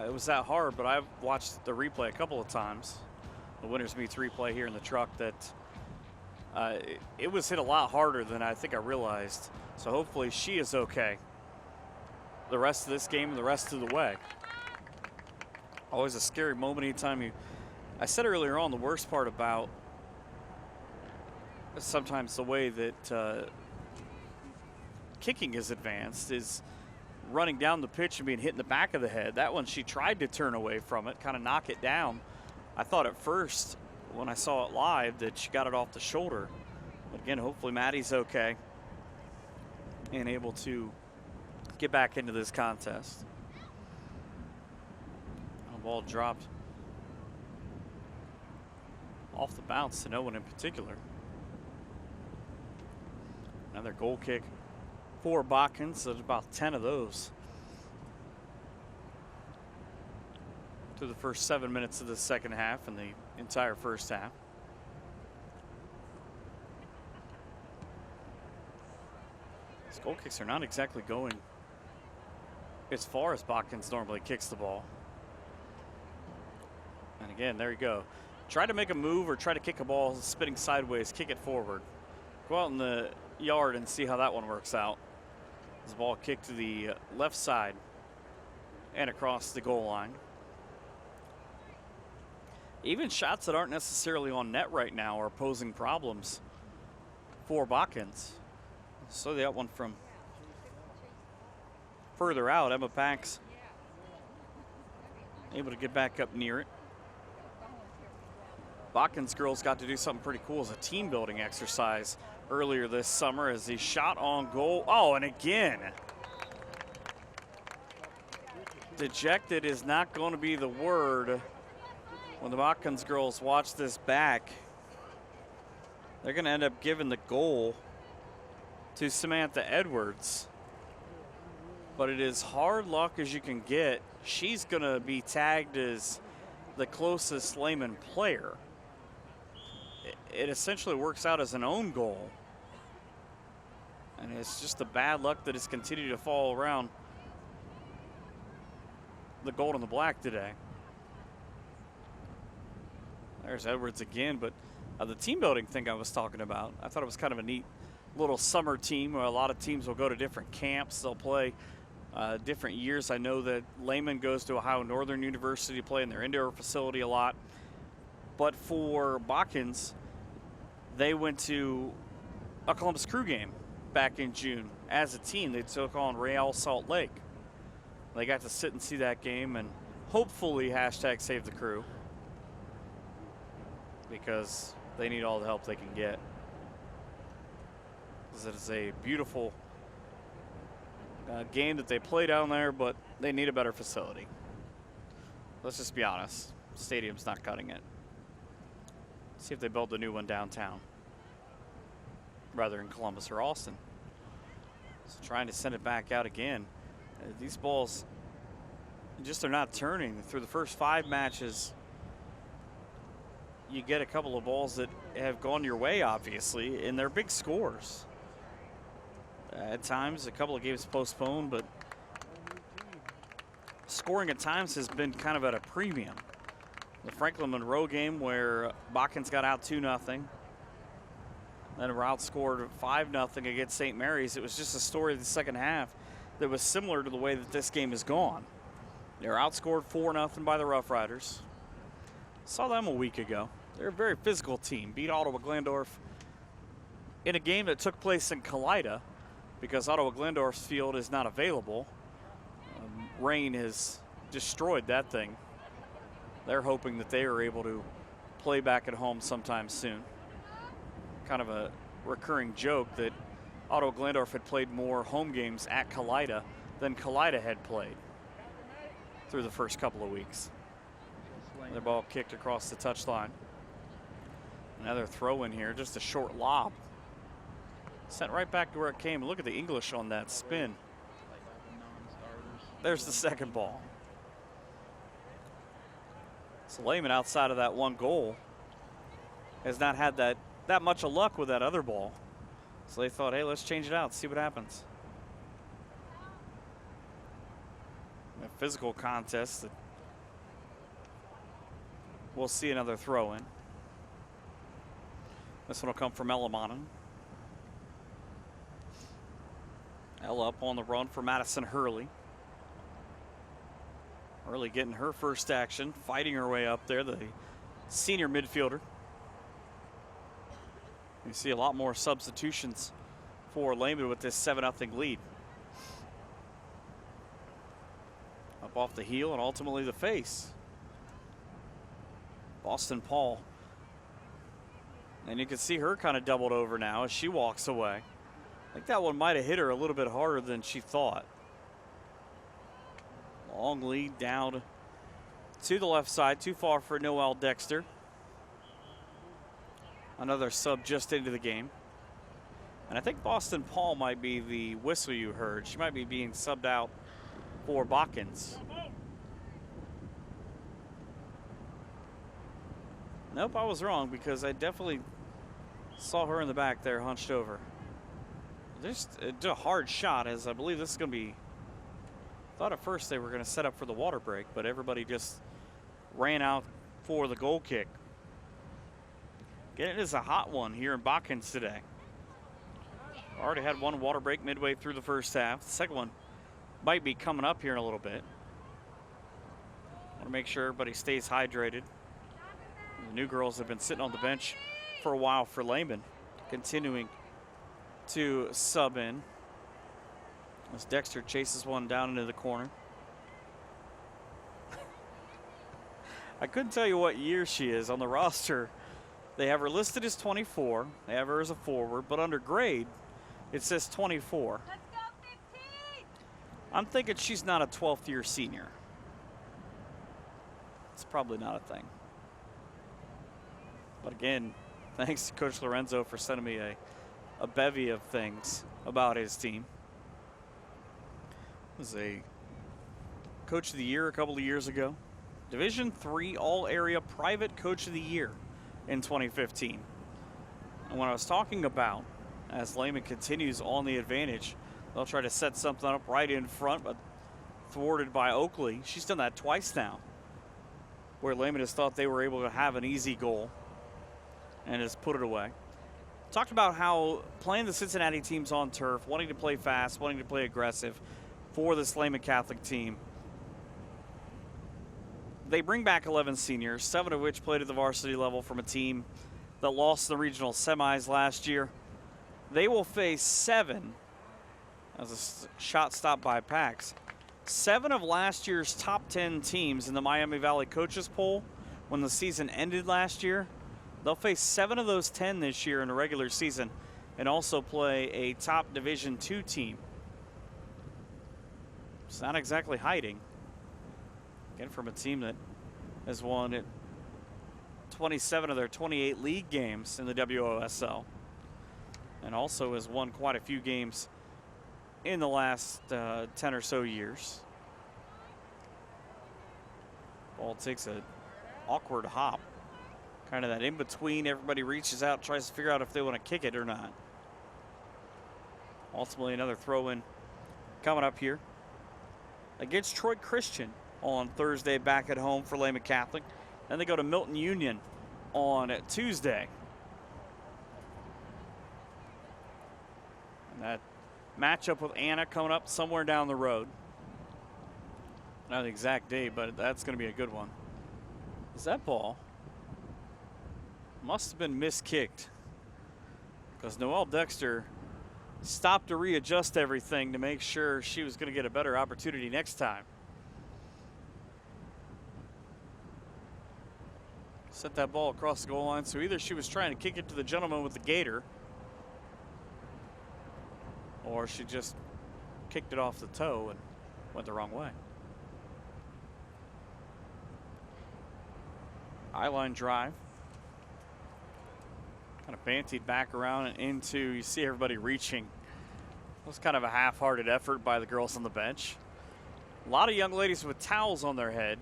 it was that hard, but I've watched the replay a couple of times, the Winners Meets replay here in the truck, that it was hit a lot harder than I think I realized. So hopefully she is okay the rest of this game and the rest of the way. Always a scary moment anytime you, I said earlier on, the worst part about sometimes the way that kicking is advanced is running down the pitch and being hit in the back of the head. That one, she tried to turn away from it, kind of knock it down. I thought at first when I saw it live that she got it off the shoulder. But again, hopefully Maddie's okay and able to get back into this contest. Ball dropped off the bounce to no one in particular. Another goal kick for Botkins. So there's about 10 of those through the first 7 minutes of the second half and the entire first half. These goal kicks are not exactly going as far as Botkins normally kicks the ball. And again, there you go. Try to make a move or try to kick a ball spinning sideways, kick it forward. Go out in the yard and see how that one works out. This ball kicked to the left side and across the goal line. Even shots that aren't necessarily on net right now are posing problems for Botkins. So they got one from further out. Emma Pax able to get back up near it. Botkins girls got to do something pretty cool as a team building exercise earlier this summer as he shot on goal. Oh, and again, dejected is not going to be the word when the Botkins girls watch this back. They're going to end up giving the goal to Samantha Edwards. But it is hard luck as you can get. She's going to be tagged as the closest Lehman player. It essentially works out as an own goal. And it's just the bad luck that has continued to fall around the gold and the black today. There's Edwards again, but the team building thing I was talking about, I thought it was kind of a neat little summer team where a lot of teams will go to different camps. They'll play different years. I know that Lehman goes to Ohio Northern University to play in their indoor facility a lot. But for Botkins, they went to a Columbus Crew game back in June. As a team, they took on Real Salt Lake. They got to sit and see that game and hopefully hashtag save the crew, because they need all the help they can get. It is a beautiful game that they play down there, but they need a better facility. Let's just be honest. Stadium's not cutting it. See if they build a new one downtown, rather in Columbus or Austin. So trying to send it back out again. These balls just are not turning. Through the first 5 matches, you get a couple of balls that have gone your way, obviously, and they're big scores. At times, a couple of games postponed, but scoring at times has been kind of at a premium. The Franklin Monroe game where Botkins got out 2-0. Then were outscored 5-0 against St. Mary's. It was just a story of the second half that was similar to the way that this game has gone. They were outscored 4-0 by the Rough Riders. Saw them a week ago. They're a very physical team. Beat Ottawa Glandorf in a game that took place in Kalida because Ottawa Glandorf's field is not available. Rain has destroyed that thing. They're hoping that they are able to play back at home sometime soon. Kind of a recurring joke that Ottawa Glandorf had played more home games at Kalida than Kalida had played through the first couple of weeks. The ball kicked across the touchline. Another throw in here, just a short lob. Sent right back to where it came. Look at the English on that spin. There's the second ball. So Lehman, outside of that one goal, has not had that much of luck with that other ball. So they thought, hey, let's change it out, see what happens. A physical contest. We'll see another throw in. This one will come from LEHMAN. Ella up on the run for Madison Hurley. Hurley getting her first action, fighting her way up there, the senior midfielder. You see a lot more substitutions for Lehman with this 7-0 lead. Up off the heel and ultimately the face. Boston Paul. And you can see her kind of doubled over now as she walks away. I think that one might have hit her a little bit harder than she thought. Long lead down to the left side, too far for Noelle Dexter. Another sub just into the game. And I think Boston Paul might be the whistle you heard. She might be being subbed out for BOTKINS. Nope, I was wrong because I definitely saw her in the back there hunched over. Just a hard shot, as I believe this is going to be. Thought at first they were going to set up for the water break, but everybody just ran out for the goal kick. It is a hot one here in BOTKINS today. Already had one water break midway through the first half. The second one might be coming up here in a little bit. Want to make sure everybody stays hydrated. The new girls have been sitting on the bench for a while for Lehman, continuing to sub in as Dexter chases one down into the corner. I couldn't tell you what year she is on the roster. They have her listed as 24. They have her as a forward, but under grade, it says 24. Let's go 15! I'm thinking she's not a 12th year senior. It's probably not a thing. But again, thanks to Coach Lorenzo for sending me a bevy of things about his team. Was a Coach of the Year a couple of years ago. Division III All-Area Private Coach of the Year in 2015. And when I was talking about, as Lehman continues on the advantage, they'll try to set something up right in front, but thwarted by Oakley. She's done that twice now, where Lehman has thought they were able to have an easy goal and has put it away. Talked about how playing the Cincinnati teams on turf, wanting to play fast, wanting to play aggressive for this Lehman Catholic team. They bring back 11 seniors, 7 of which played at the varsity level from a team that lost the regional semis last year. They will face 7, as a shot stopped by Pax, 7 of last year's top 10 teams in the Miami Valley Coaches Poll when the season ended last year. They'll face 7 of those 10 this year in the regular season and also play a top Division II team. It's not exactly hiding. Again, from a team that has won at 27 of their 28 league games in the WOSL and also has won quite a few games in the last 10 or so years. Ball takes an awkward hop. Kind of that in between, everybody reaches out, tries to figure out if they want to kick it or not. Ultimately, another throw in coming up here against Troy Christian on Thursday back at home for Lehman Catholic. Then they go to Milton Union on Tuesday. matchup with Anna coming up somewhere down the road. Not the exact date, but that's going to be a good one. Is that ball? Must have been miskicked, because Noelle Dexter stopped to readjust everything to make sure she was going to get a better opportunity next time. Sent that ball across the goal line, so either she was trying to kick it to the gentleman with the gator, or she just kicked it off the toe and went the wrong way. Eyeline drive. Kind of bantied back around and into, you see everybody reaching. It was kind of a half-hearted effort by the girls on the bench. A lot of young ladies with towels on their head.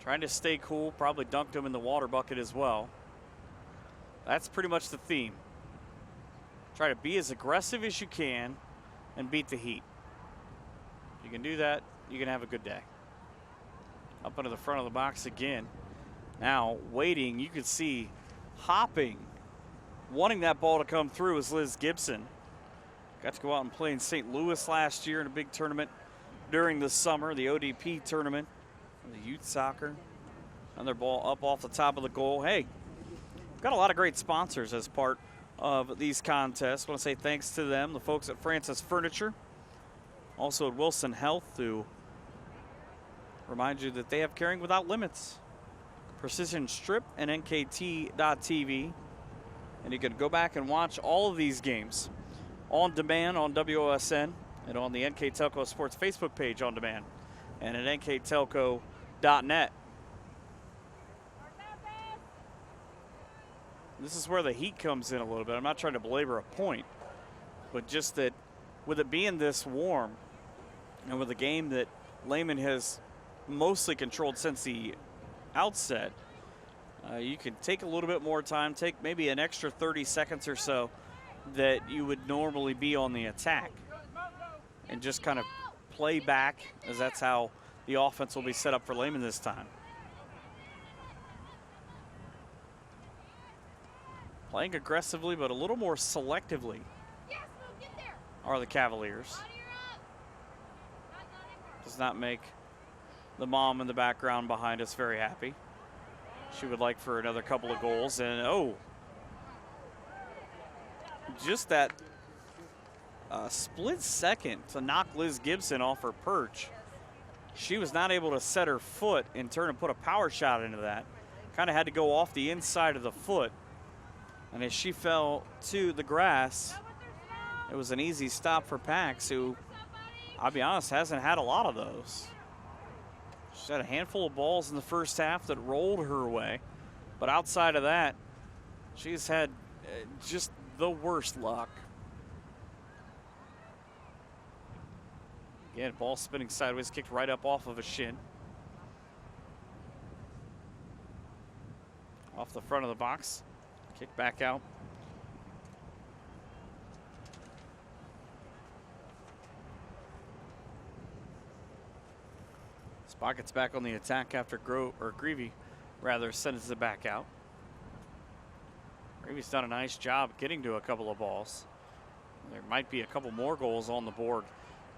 Trying to stay cool, probably dunked them in the water bucket as well. That's pretty much the theme. Try to be as aggressive as you can and beat the heat. If you can do that, you can have a good day. Up into the front of the box again. Now waiting, you can see hopping, wanting that ball to come through is Liz Gibson. Got to go out and play in St. Louis last year in a big tournament during the summer, the ODP tournament, the youth soccer. Another ball up off the top of the goal. Hey, got a lot of great sponsors as part of these contests. I want to say thanks to them, the folks at Francis Furniture, also at Wilson Health, who remind you that they have Caring Without Limits, Precision Strip, and NKT.TV. And you can go back and watch all of these games on demand on WOSN and on the NKTelco Sports Facebook page on demand and at NKTelco.net. This is where the heat comes in a little bit. I'm not trying to belabor a point, but just that with it being this warm and with a game that Lehman has mostly controlled since the outset, you can take a little bit more time, take maybe an extra 30 seconds or so that you would normally be on the attack, and just kind of play back, as that's how the offense will be set up for Lehman this time. Playing aggressively, but a little more selectively are the Cavaliers. Does not make the mom in the background behind us very happy. She would like for another couple of goals, and oh, just that split second to knock Liz Gibson off her perch. She was not able to set her foot in turn and put a power shot into that. Kind of had to go off the inside of the foot, and as she fell to the grass, it was an easy stop for Pax, who, I'll be honest, hasn't had a lot of those. She's had a handful of balls in the first half that rolled her way, but outside of that, she's had just the worst luck. Again, ball spinning sideways, kicked right up off of a shin. Off the front of the box, kicked back out. Spot gets back on the attack after Greavy sends it back out. Greavy's done a nice job getting to a couple of balls. There might be a couple more goals on the board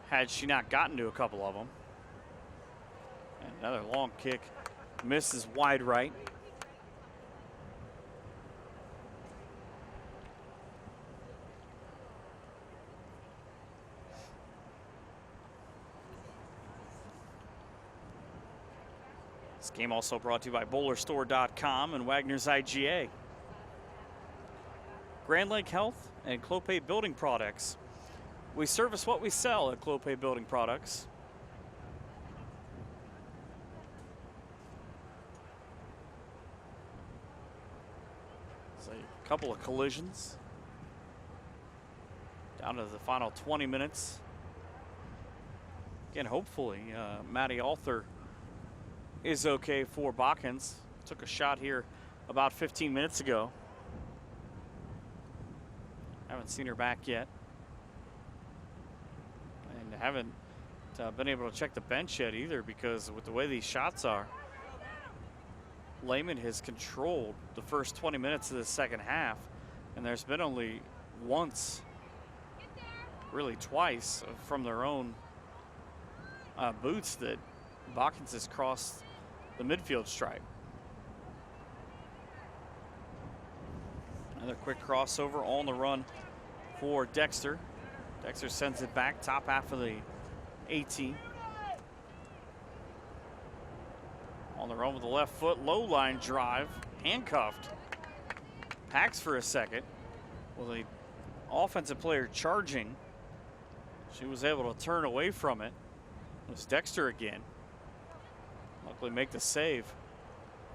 had she not gotten to a couple of them. And another long kick, misses wide right. This game also brought to you by BowlerStore.com and Wagner's IGA. Grand Lake Health and Clopay Building Products. We service what we sell at Clopay Building Products. So a couple of collisions. Down to the final 20 minutes. Again, hopefully, Maddie Alter is okay for BOTKINS. Took a shot here about 15 minutes ago. Haven't seen her back yet. And haven't been able to check the bench yet either, because with the way these shots are, Lehman has controlled the first 20 minutes of the second half, and there's been only once really twice from their own boots that Botkins has crossed the midfield stripe. Another quick crossover on the run for Dexter. Dexter sends it back, top half of the 18. On the run with the left foot, low line drive, handcuffed. Hacks for a second. Well, the offensive player charging. She was able to turn away from it. It was Dexter again. Luckily make the save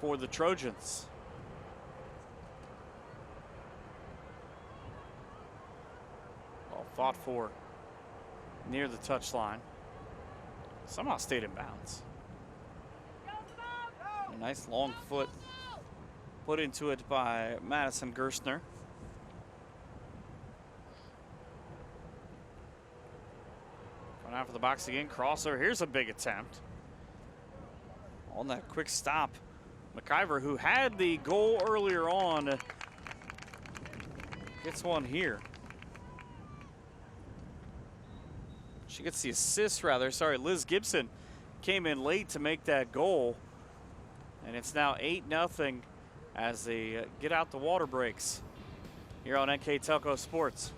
for the Trojans. Well fought for near the touchline. Somehow stayed in bounds. A nice long foot put into it by Madison Gerstner. Going out for the box again, crossover. Here's a big attempt. On that quick stop, McIver, who had the goal earlier on, gets one here. She gets the assist, rather. Sorry, Liz Gibson came in late to make that goal. And it's now 8-0 as they get out the water breaks here on NKTelco Sports.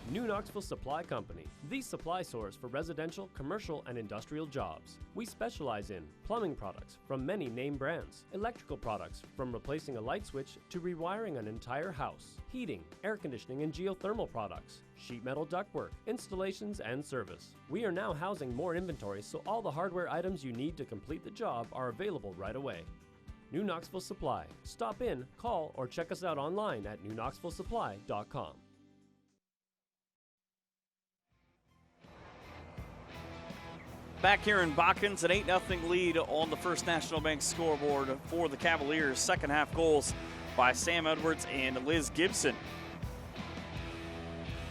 New Knoxville Supply Company, the supply source for residential, commercial, and industrial jobs. We specialize in plumbing products from many name brands, electrical products from replacing a light switch to rewiring an entire house, heating, air conditioning, and geothermal products, sheet metal ductwork, installations, and service. We are now housing more inventory, so all the hardware items you need to complete the job are available right away. New Knoxville Supply. Stop in, call, or check us out online at newknoxvillesupply.com. Back here in Botkins, an 8-0 lead on the First National Bank scoreboard for the Cavaliers. Second half goals by Sam Edwards and Liz Gibson.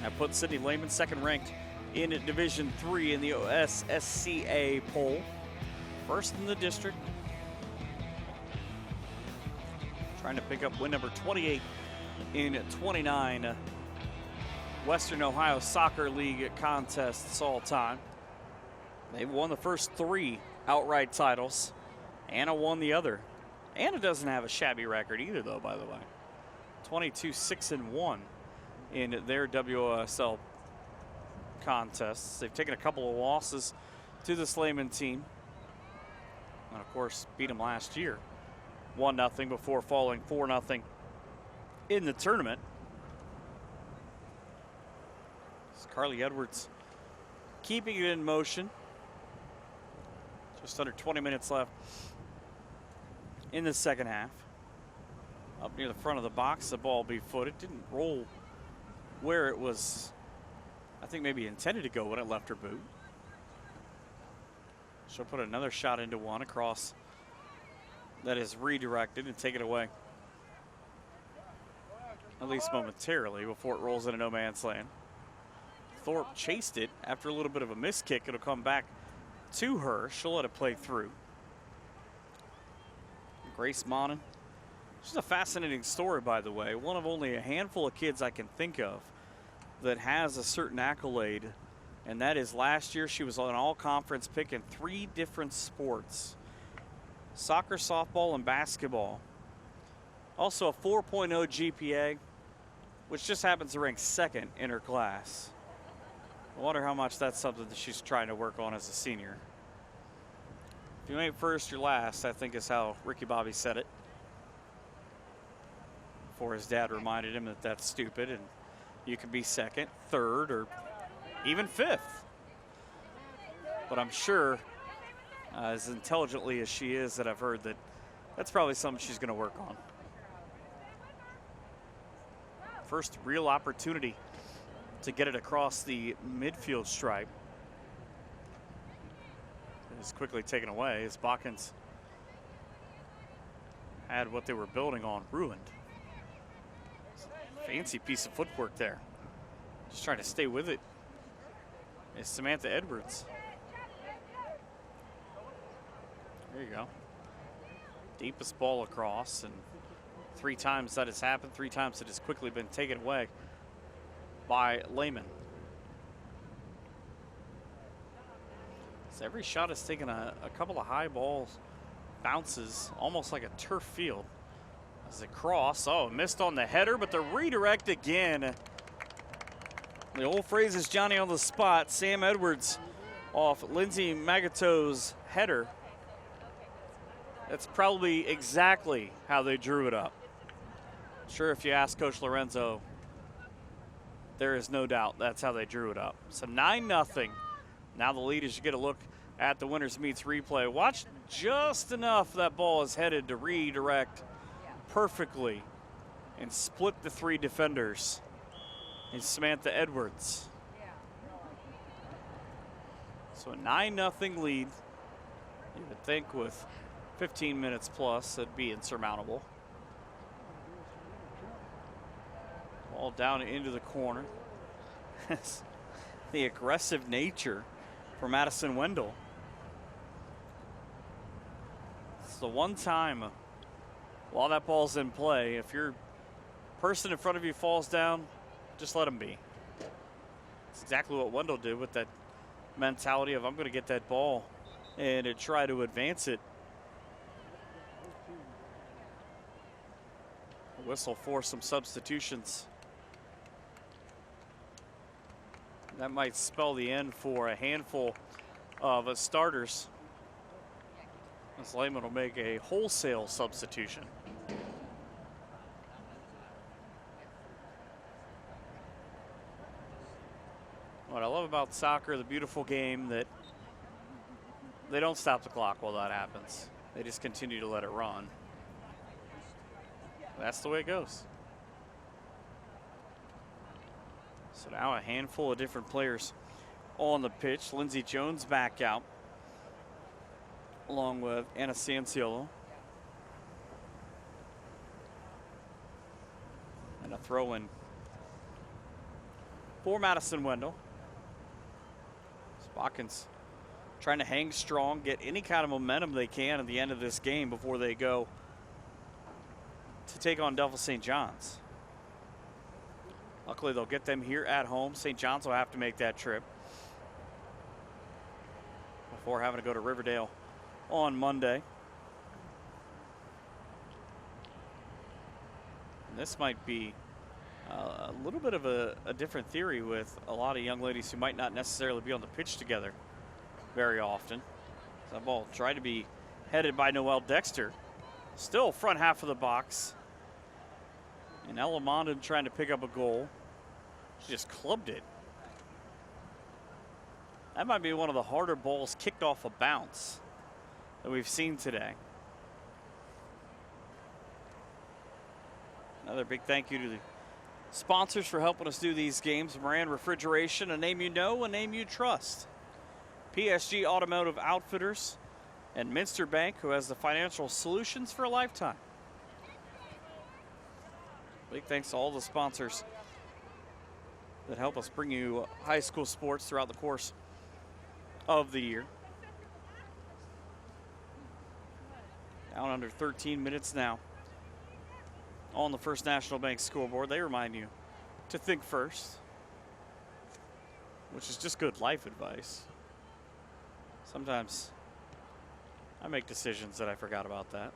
That puts Sidney Lehman second ranked in Division III in the OSSCA poll. First in the district. Trying to pick up win number 28 in 29 Western Ohio Soccer League contests all time. They've won the first 3 outright titles. Anna won the other. Anna doesn't have a shabby record either, though, by the way. 22-6-1 in their WOSL contests. They've taken a couple of losses to the Lehman team. And, of course, beat them last year. 1-0 before falling 4-0 in the tournament. It's Carly Edwards keeping it in motion. Just under 20 minutes left in the second half. Up near the front of the box, the ball be footed. Didn't roll where it was, I think maybe intended to go when it left her boot. She'll put another shot into one across that is redirected and taken away. At least momentarily before it rolls into no man's land. Thorpe chased it after a little bit of a miss kick. It'll come back to her. She'll let it play through. Grace Monin. She's a fascinating story, by the way. One of only a handful of kids I can think of that has a certain accolade, and that is last year she was on an all-conference pick in 3 different sports. Soccer, softball, and basketball. Also a 4.0 GPA, which just happens to rank 2nd in her class. I wonder how much that's something that she's trying to work on as a senior. If you ain't first, you're last, I think is how Ricky Bobby said it. Before his dad reminded him that that's stupid and you can be 2nd, 3rd, or even 5th. But I'm sure, as intelligently as she is, that I've heard that that's probably something she's going to work on. First real opportunity to get it across the midfield stripe. It is quickly taken away as Botkins had what they were building on ruined. Fancy piece of footwork there. Just trying to stay with it is Samantha Edwards. There you go. Deepest ball across, and 3 times that has happened, 3 times it has quickly been taken away by LEHMAN. So every shot is taking a couple of high balls, bounces, almost like a turf field. As they cross, missed on the header, but the redirect again. The old phrase is Johnny on the spot. Sam Edwards off Lindsey Magato's header. That's probably exactly how they drew it up. Sure, if you ask Coach Lorenzo, there is no doubt that's how they drew it up. So 9-0. Now the lead as you get a look at the winners meets replay. Watch just enough that ball is headed to redirect perfectly and split the three defenders. And Samantha Edwards. So a 9-0 lead. You would think with 15 minutes plus it'd be insurmountable. Ball down into the corner. The aggressive nature for Madison Wendell. It's the one time while that ball's in play, if your person in front of you falls down, just let him be. It's exactly what Wendell did with that mentality of I'm going to get that ball and to try to advance it. A whistle for some substitutions. That might spell the end for a handful of starters, as LEHMAN will make a wholesale substitution. What I love about soccer, the beautiful game, that they don't stop the clock while that happens. They just continue to let it run. That's the way it goes. So now a handful of different players on the pitch. Lindsey Jones back out, along with Anna Sanciolo. And a throw in for Madison Wendell. BOTKINS trying to hang strong, get any kind of momentum they can at the end of this game before they go to take on Delphos St. John's. Luckily, they'll get them here at home. St. John's will have to make that trip before having to go to Riverdale on Monday. And this might be a little bit of a different theory with a lot of young ladies who might not necessarily be on the pitch together very often. That ball tried to be headed by Noelle Dexter. Still front half of the box. And Ella Mondin trying to pick up a goal. She just clubbed it. That might be one of the harder balls kicked off a bounce that we've seen today. Another big thank you to the sponsors for helping us do these games. Moran Refrigeration, a name you know, a name you trust. PSG Automotive Outfitters, and Minster Bank, who has the financial solutions for a lifetime. Big thanks to all the sponsors that help us bring you high school sports throughout the course of the year. Down under 13 minutes now on the First National Bank scoreboard. They remind you to think first, which is just good life advice. Sometimes I make decisions that I forgot about that.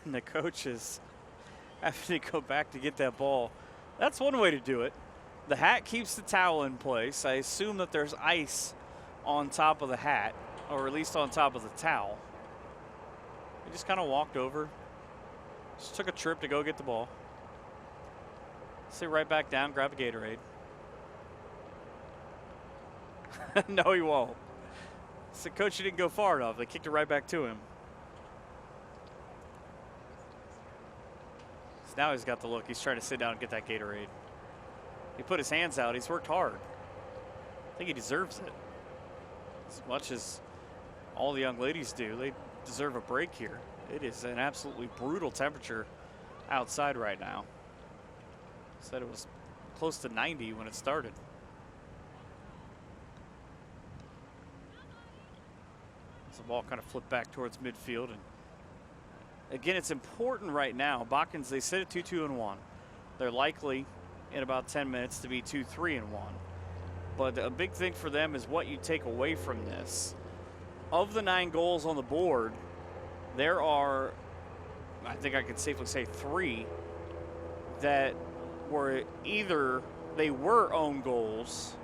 And the coach is having to go back to get that ball. That's one way to do it. The hat keeps the towel in place. I assume that there's ice on top of the hat, or at least on top of the towel. He just kind of walked over, just took a trip to go get the ball. Sit right back down, grab a Gatorade. No, he won't. So coach, you didn't go far enough. They kicked it right back to him. So now he's got the look. He's trying to sit down and get that Gatorade. He put his hands out. He's worked hard. I think he deserves it. As much as all the young ladies do, they deserve a break here. It is an absolutely brutal temperature outside right now. Said it was close to 90 when it started. As the ball kind of flipped back towards midfield. And again, it's important right now. BOTKINS, they sit at 2-2-1. They're likely in about 10 minutes to be 2-3-1. But a big thing for them is what you take away from this. Of the 9 goals on the board, there are, I think I can safely say, 3 that were either they were own goals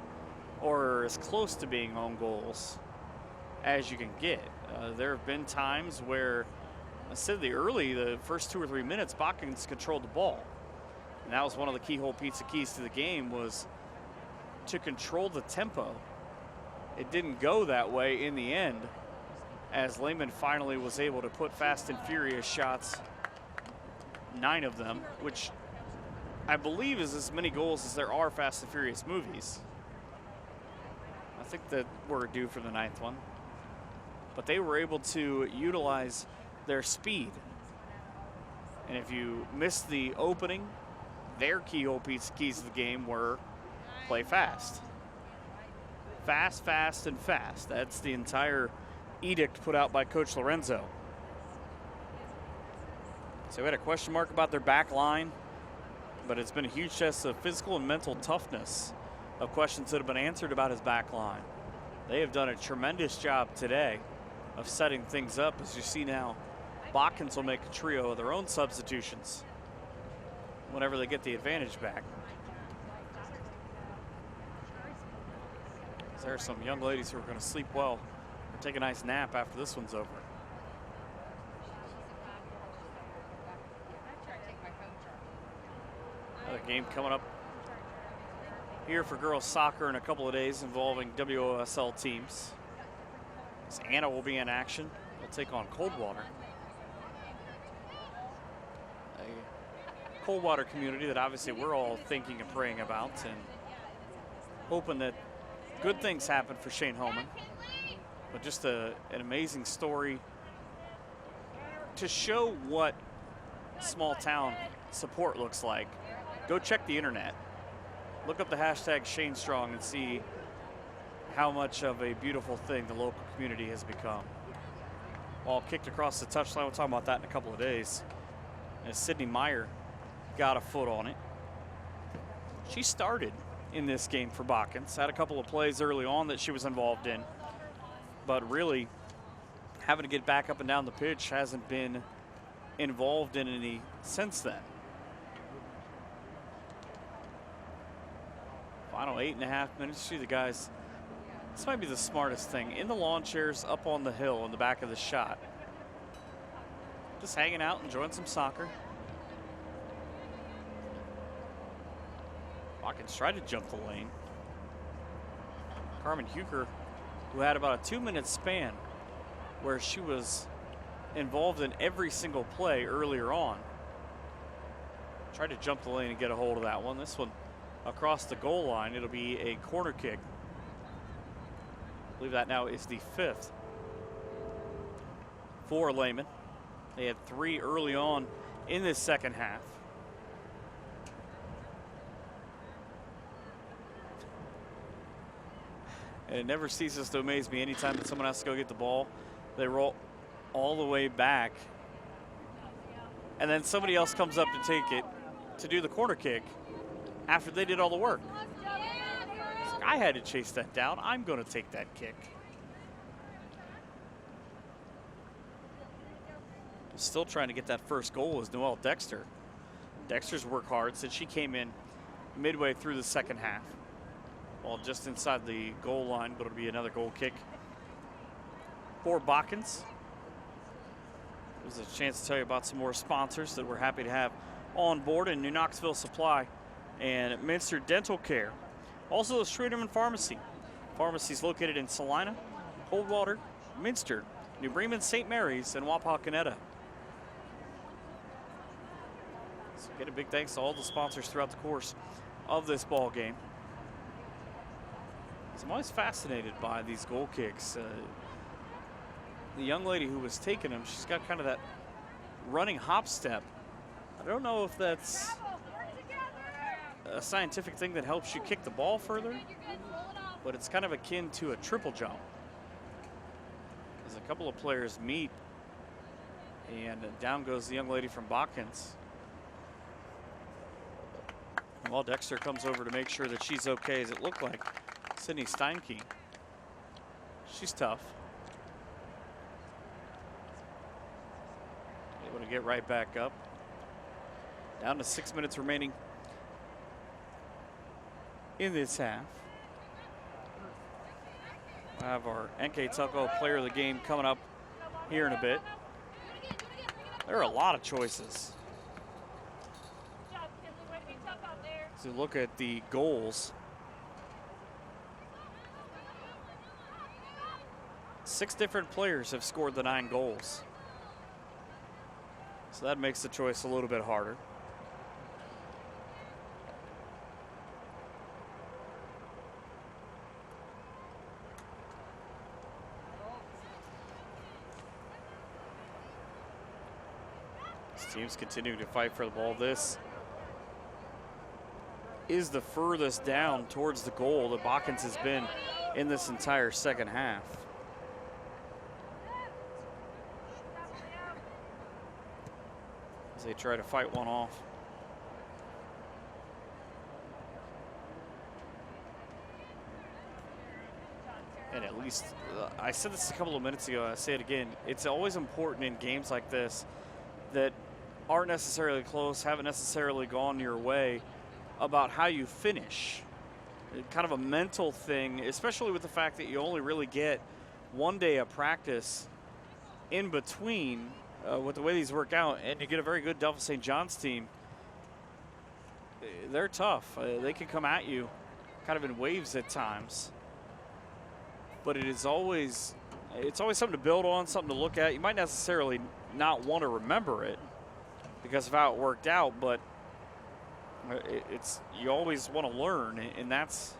or as close to being own goals as you can get. There have been times where, instead of the first 2 or 3 minutes, Botkins controlled the ball. And that was one of the keys to the game, was to control the tempo. It didn't go that way in the end, as LEHMAN finally was able to put fast and furious shots, 9 of them, which I believe is as many goals as there are Fast and Furious movies. I think that we're due for the 9th one. But they were able to utilize their speed. And if you missed the opening, their keys to the game were play fast. Fast, fast, and fast. That's the entire edict put out by Coach Lorenzo. So we had a question mark about their back line, but it's been a huge test of physical and mental toughness of questions that have been answered about his back line. They have done a tremendous job today of setting things up. As you see now, Botkins will make a trio of their own substitutions whenever they get the advantage back. There are some young ladies who are going to sleep well or take a nice nap after this one's over. Another game coming up here for girls soccer in a couple of days involving WOSL teams. As Anna will be in action. They'll take on Coldwater. A Coldwater community that obviously we're all thinking and praying about and hoping that good things happen for Shane Holman. But just an amazing story to show what small town support looks like. Go check the internet. Look up the hashtag Shane Strong and see how much of a beautiful thing the local community has become. Ball kicked across the touchline. We'll talk about that in a couple of days. As Sydney Meyer got a foot on it. She started in this game for Botkins. Had a couple of plays early on that she was involved in. But really, having to get back up and down the pitch, hasn't been involved in any since then. Final 8.5 minutes. See the guys. This might be the smartest thing. In the lawn chairs up on the hill in the back of the shot. Just hanging out, enjoying some soccer. Botkins tried to jump the lane. Carmen Huker, who had about a 2-minute span where she was involved in every single play earlier on. Tried to jump the lane and get a hold of that one. This one across the goal line. It'll be a corner kick. I believe that now is the 5th for LEHMAN. They had 3 early on in this second half. And it never ceases to amaze me anytime that someone has to go get the ball. They roll all the way back. And then somebody else comes up to take it, to do the corner kick after they did all the work. It's like, I had to chase that down. I'm going to take that kick. Still trying to get that first goal is Noelle Dexter. Dexter's worked hard since she came in midway through the second half. Well, just inside the goal line, but it'll be another goal kick for Botkins. There's a chance to tell you about some more sponsors that we're happy to have on board in New Knoxville Supply and Minster Dental Care. Also the Streeterman Pharmacy. Pharmacies located in Salina, Coldwater, Minster, New Bremen, St. Mary's, and Wapakoneta. So again, a big thanks to all the sponsors throughout the course of this ball game. So I'm always fascinated by these goal kicks. The young lady who was taking them, she's got kind of that running hop step. I don't know if that's a scientific thing that helps you kick the ball further, but it's kind of akin to a triple jump. As a couple of players meet, and down goes the young lady from Botkins. While Dexter comes over to make sure that she's okay, as it looked like Sydney Steinke. She's tough. Able to get right back up. Down to 6 minutes remaining in this half. We'll have our NKTelco Player of the Game coming up here in a bit. There are a lot of choices. So look at the goals. 6 different players have scored the 9 goals. So that makes the choice a little bit harder. This team's continuing to fight for the ball. This is the furthest down towards the goal that BOTKINS has been in this entire second half. As they try to fight one off. And at least, I said this a couple of minutes ago, I say it again, it's always important in games like this that aren't necessarily close, haven't necessarily gone your way, about how you finish. Kind of a mental thing, especially with the fact that you only really get one day of practice in between with the way these work out, and you get a very good Delphos St. John's team. They're tough. They can come at you kind of in waves at times. But it's always something to build on, something to look at. You might necessarily not want to remember it because of how it worked out, but you always want to learn, and that's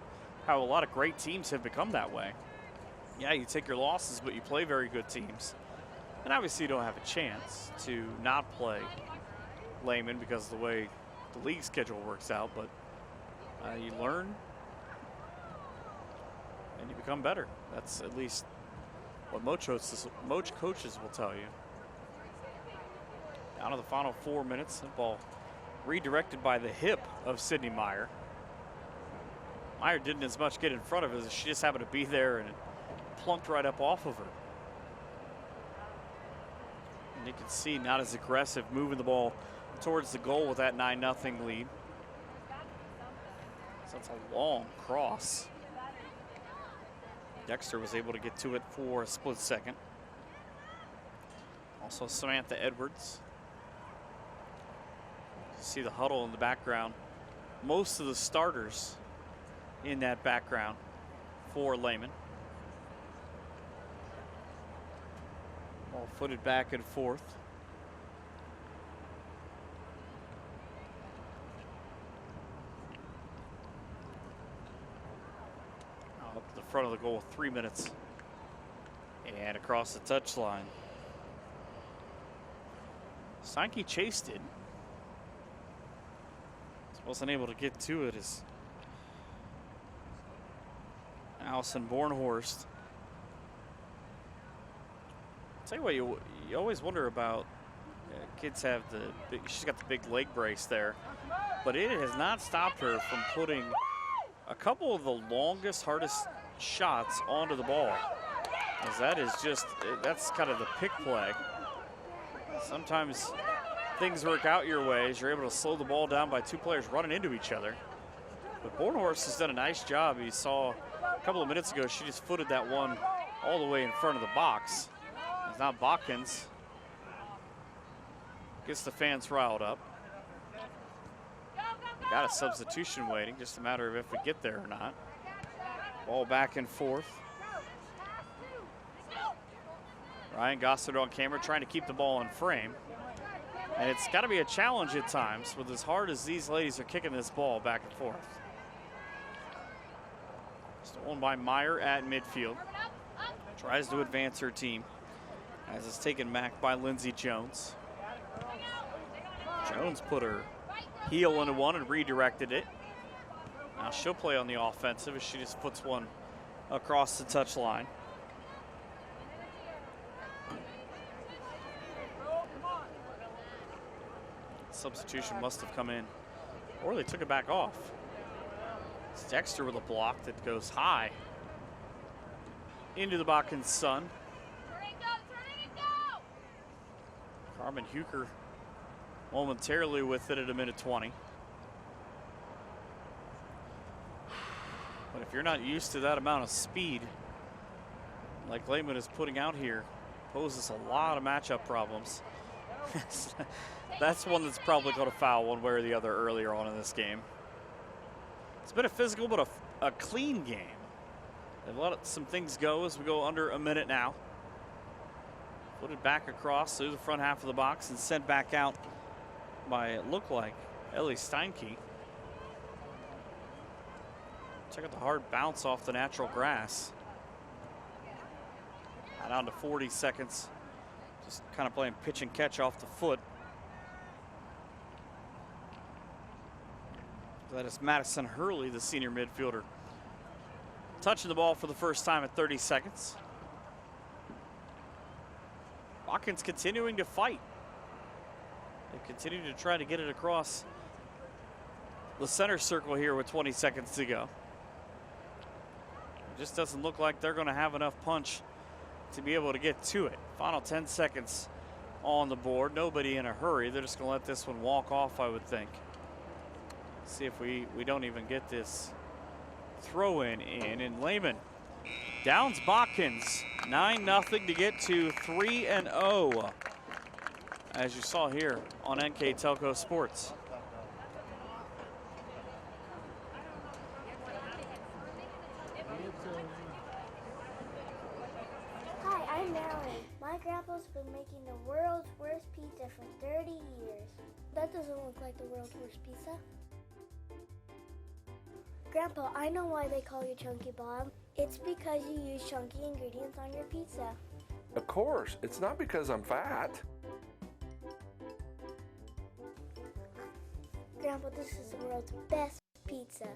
how a lot of great teams have become that way. Yeah, you take your losses, but you play very good teams. And obviously you don't have a chance to not play Lehman because of the way the league schedule works out, but you learn and you become better. That's at least what most coaches will tell you. Down to the final 4 minutes, the ball redirected by the hip of Sydney Meyer. Meyer didn't as much get in front of it as she just happened to be there, and it plunked right up off of her. And you can see not as aggressive, moving the ball towards the goal with that 9-0 lead. So that's a long cross. Dexter was able to get to it for a split second. Also Samantha Edwards. You see the huddle in the background. Most of the starters in that background for Lehman. Ball footed back and forth. Up to the front of the goal with 3 minutes. And across the touchline. Steinke chased it. Wasn't able to get to it as Allison Bornhorst. I'll tell you what, you always wonder about kids have the big, she's got the big leg brace there, but it has not stopped her from putting a couple of the longest, hardest shots onto the ball. As that is just, that's kind of the pick play. Sometimes things work out your way as you're able to slow the ball down by 2 players running into each other. But Bornhorst has done a nice job. You saw a couple of minutes ago, she just footed that one all the way in front of the box. It's now BOTKINS gets the fans riled up. Got a substitution waiting, just a matter of if we get there or not. Ball back and forth. Ryan Gossard on camera trying to keep the ball in frame. And it's got to be a challenge at times with as hard as these ladies are kicking this ball back and forth. Stolen by Meyer at midfield. Tries to advance her team as it's taken back by Lindsey Jones. Jones put her heel into one and redirected it. Now she'll play on the offensive as she just puts one across the touchline. Substitution must have come in Or they took it back off. It's Dexter with a block that goes high into the Botkins Sun. Carmen Huker momentarily with it at 1:20. But if you're not used to that amount of speed, like Lehman is putting out here, poses a lot of matchup problems. That's one that's probably going to foul one way or the other earlier on in this game. It's been a physical but a clean game. They've let some things go as we go under a minute now. Footed back across through the front half of the box and sent back out by, it looked like, Ellie Steinke. Check out the hard bounce off the natural grass. Down to 40 seconds. Just kind of playing pitch and catch off the foot. That is Madison Hurley, the senior midfielder, touching the ball for the first time at 30 seconds. Botkins continuing to fight. They continue to try to get it across the center circle here with 20 seconds to go. It just doesn't look like they're going to have enough punch to be able to get to it. Final 10 seconds on the board. Nobody in a hurry. They're just going to let this one walk off, I would think. See if we don't even get this throw in. And Lehman downs Botkins 9-0 to get to 3-0, as you saw here on NKTelco Sports. Hi, I'm Marilyn. My grandpa's been making the world's worst pizza for 30 years. That doesn't look like the world's worst pizza. Grandpa, I know why they call you Chunky Bob. It's because you use chunky ingredients on your pizza. Of course, it's not because I'm fat. Grandpa, this is the world's best pizza.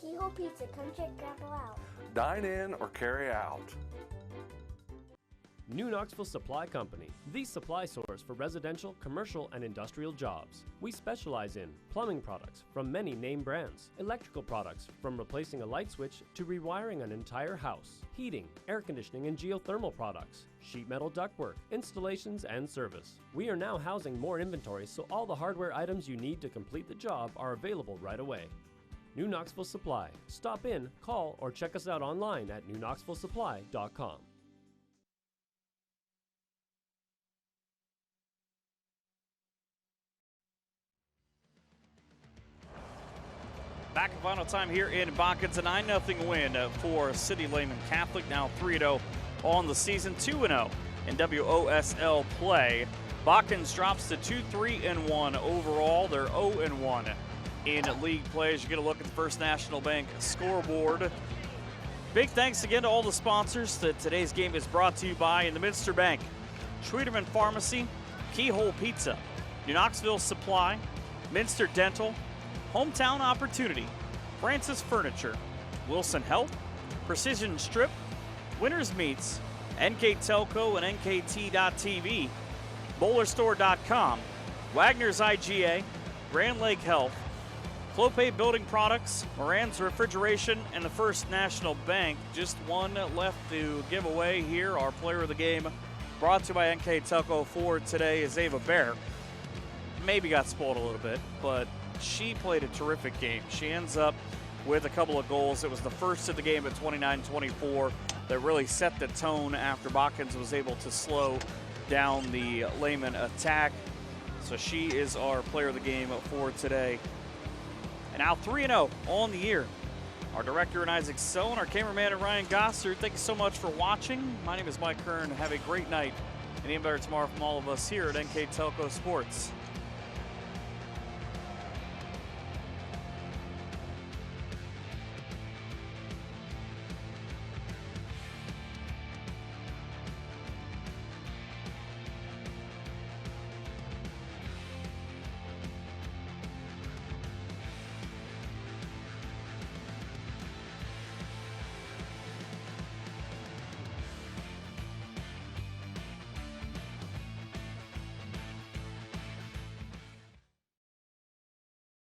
Keyhole Pizza, come check Grandpa out. Dine in or carry out. New Knoxville Supply Company, the supply source for residential, commercial, and industrial jobs. We specialize in plumbing products from many name brands, electrical products from replacing a light switch to rewiring an entire house, heating, air conditioning, and geothermal products, sheet metal ductwork, installations, and service. We are now housing more inventory, so all the hardware items you need to complete the job are available right away. New Knoxville Supply. Stop in, call, or check us out online at newknoxvillesupply.com. Back in final time here in Botkins, a 9-0 win for City Lehman Catholic. Now 3-0 on the season, 2-0 in WOSL play. Botkins drops to 2-3-1 overall. They're 0-1 in league play as you get a look at the First National Bank scoreboard. Big thanks again to all the sponsors. Today's game is brought to you by in the Minster Bank, Schwederman Pharmacy, Keyhole Pizza, New Knoxville Supply, Minster Dental, Hometown Opportunity, Francis Furniture, Wilson Health, Precision Strip, Winners Meats, NKTelco and NKT.TV, BowlerStore.com, Wagner's IGA, Grand Lake Health, Clopay Building Products, Moran's Refrigeration, and the First National Bank. Just one left to give away here. Our player of the game, brought to you by NKTelco for today, is Ava Bear. Maybe got spoiled a little bit, but she played a terrific game. She ends up with a couple of goals. It was the first of the game at 29-24 that really set the tone after Botkins was able to slow down the Lehman attack. So she is our player of the game for today. And now 3-0 on the year. Our director and Isaac Sohn, our cameraman and Ryan Gossard, thank you so much for watching. My name is Mike Kern. Have a great night and even better tomorrow from all of us here at NKTelco Sports.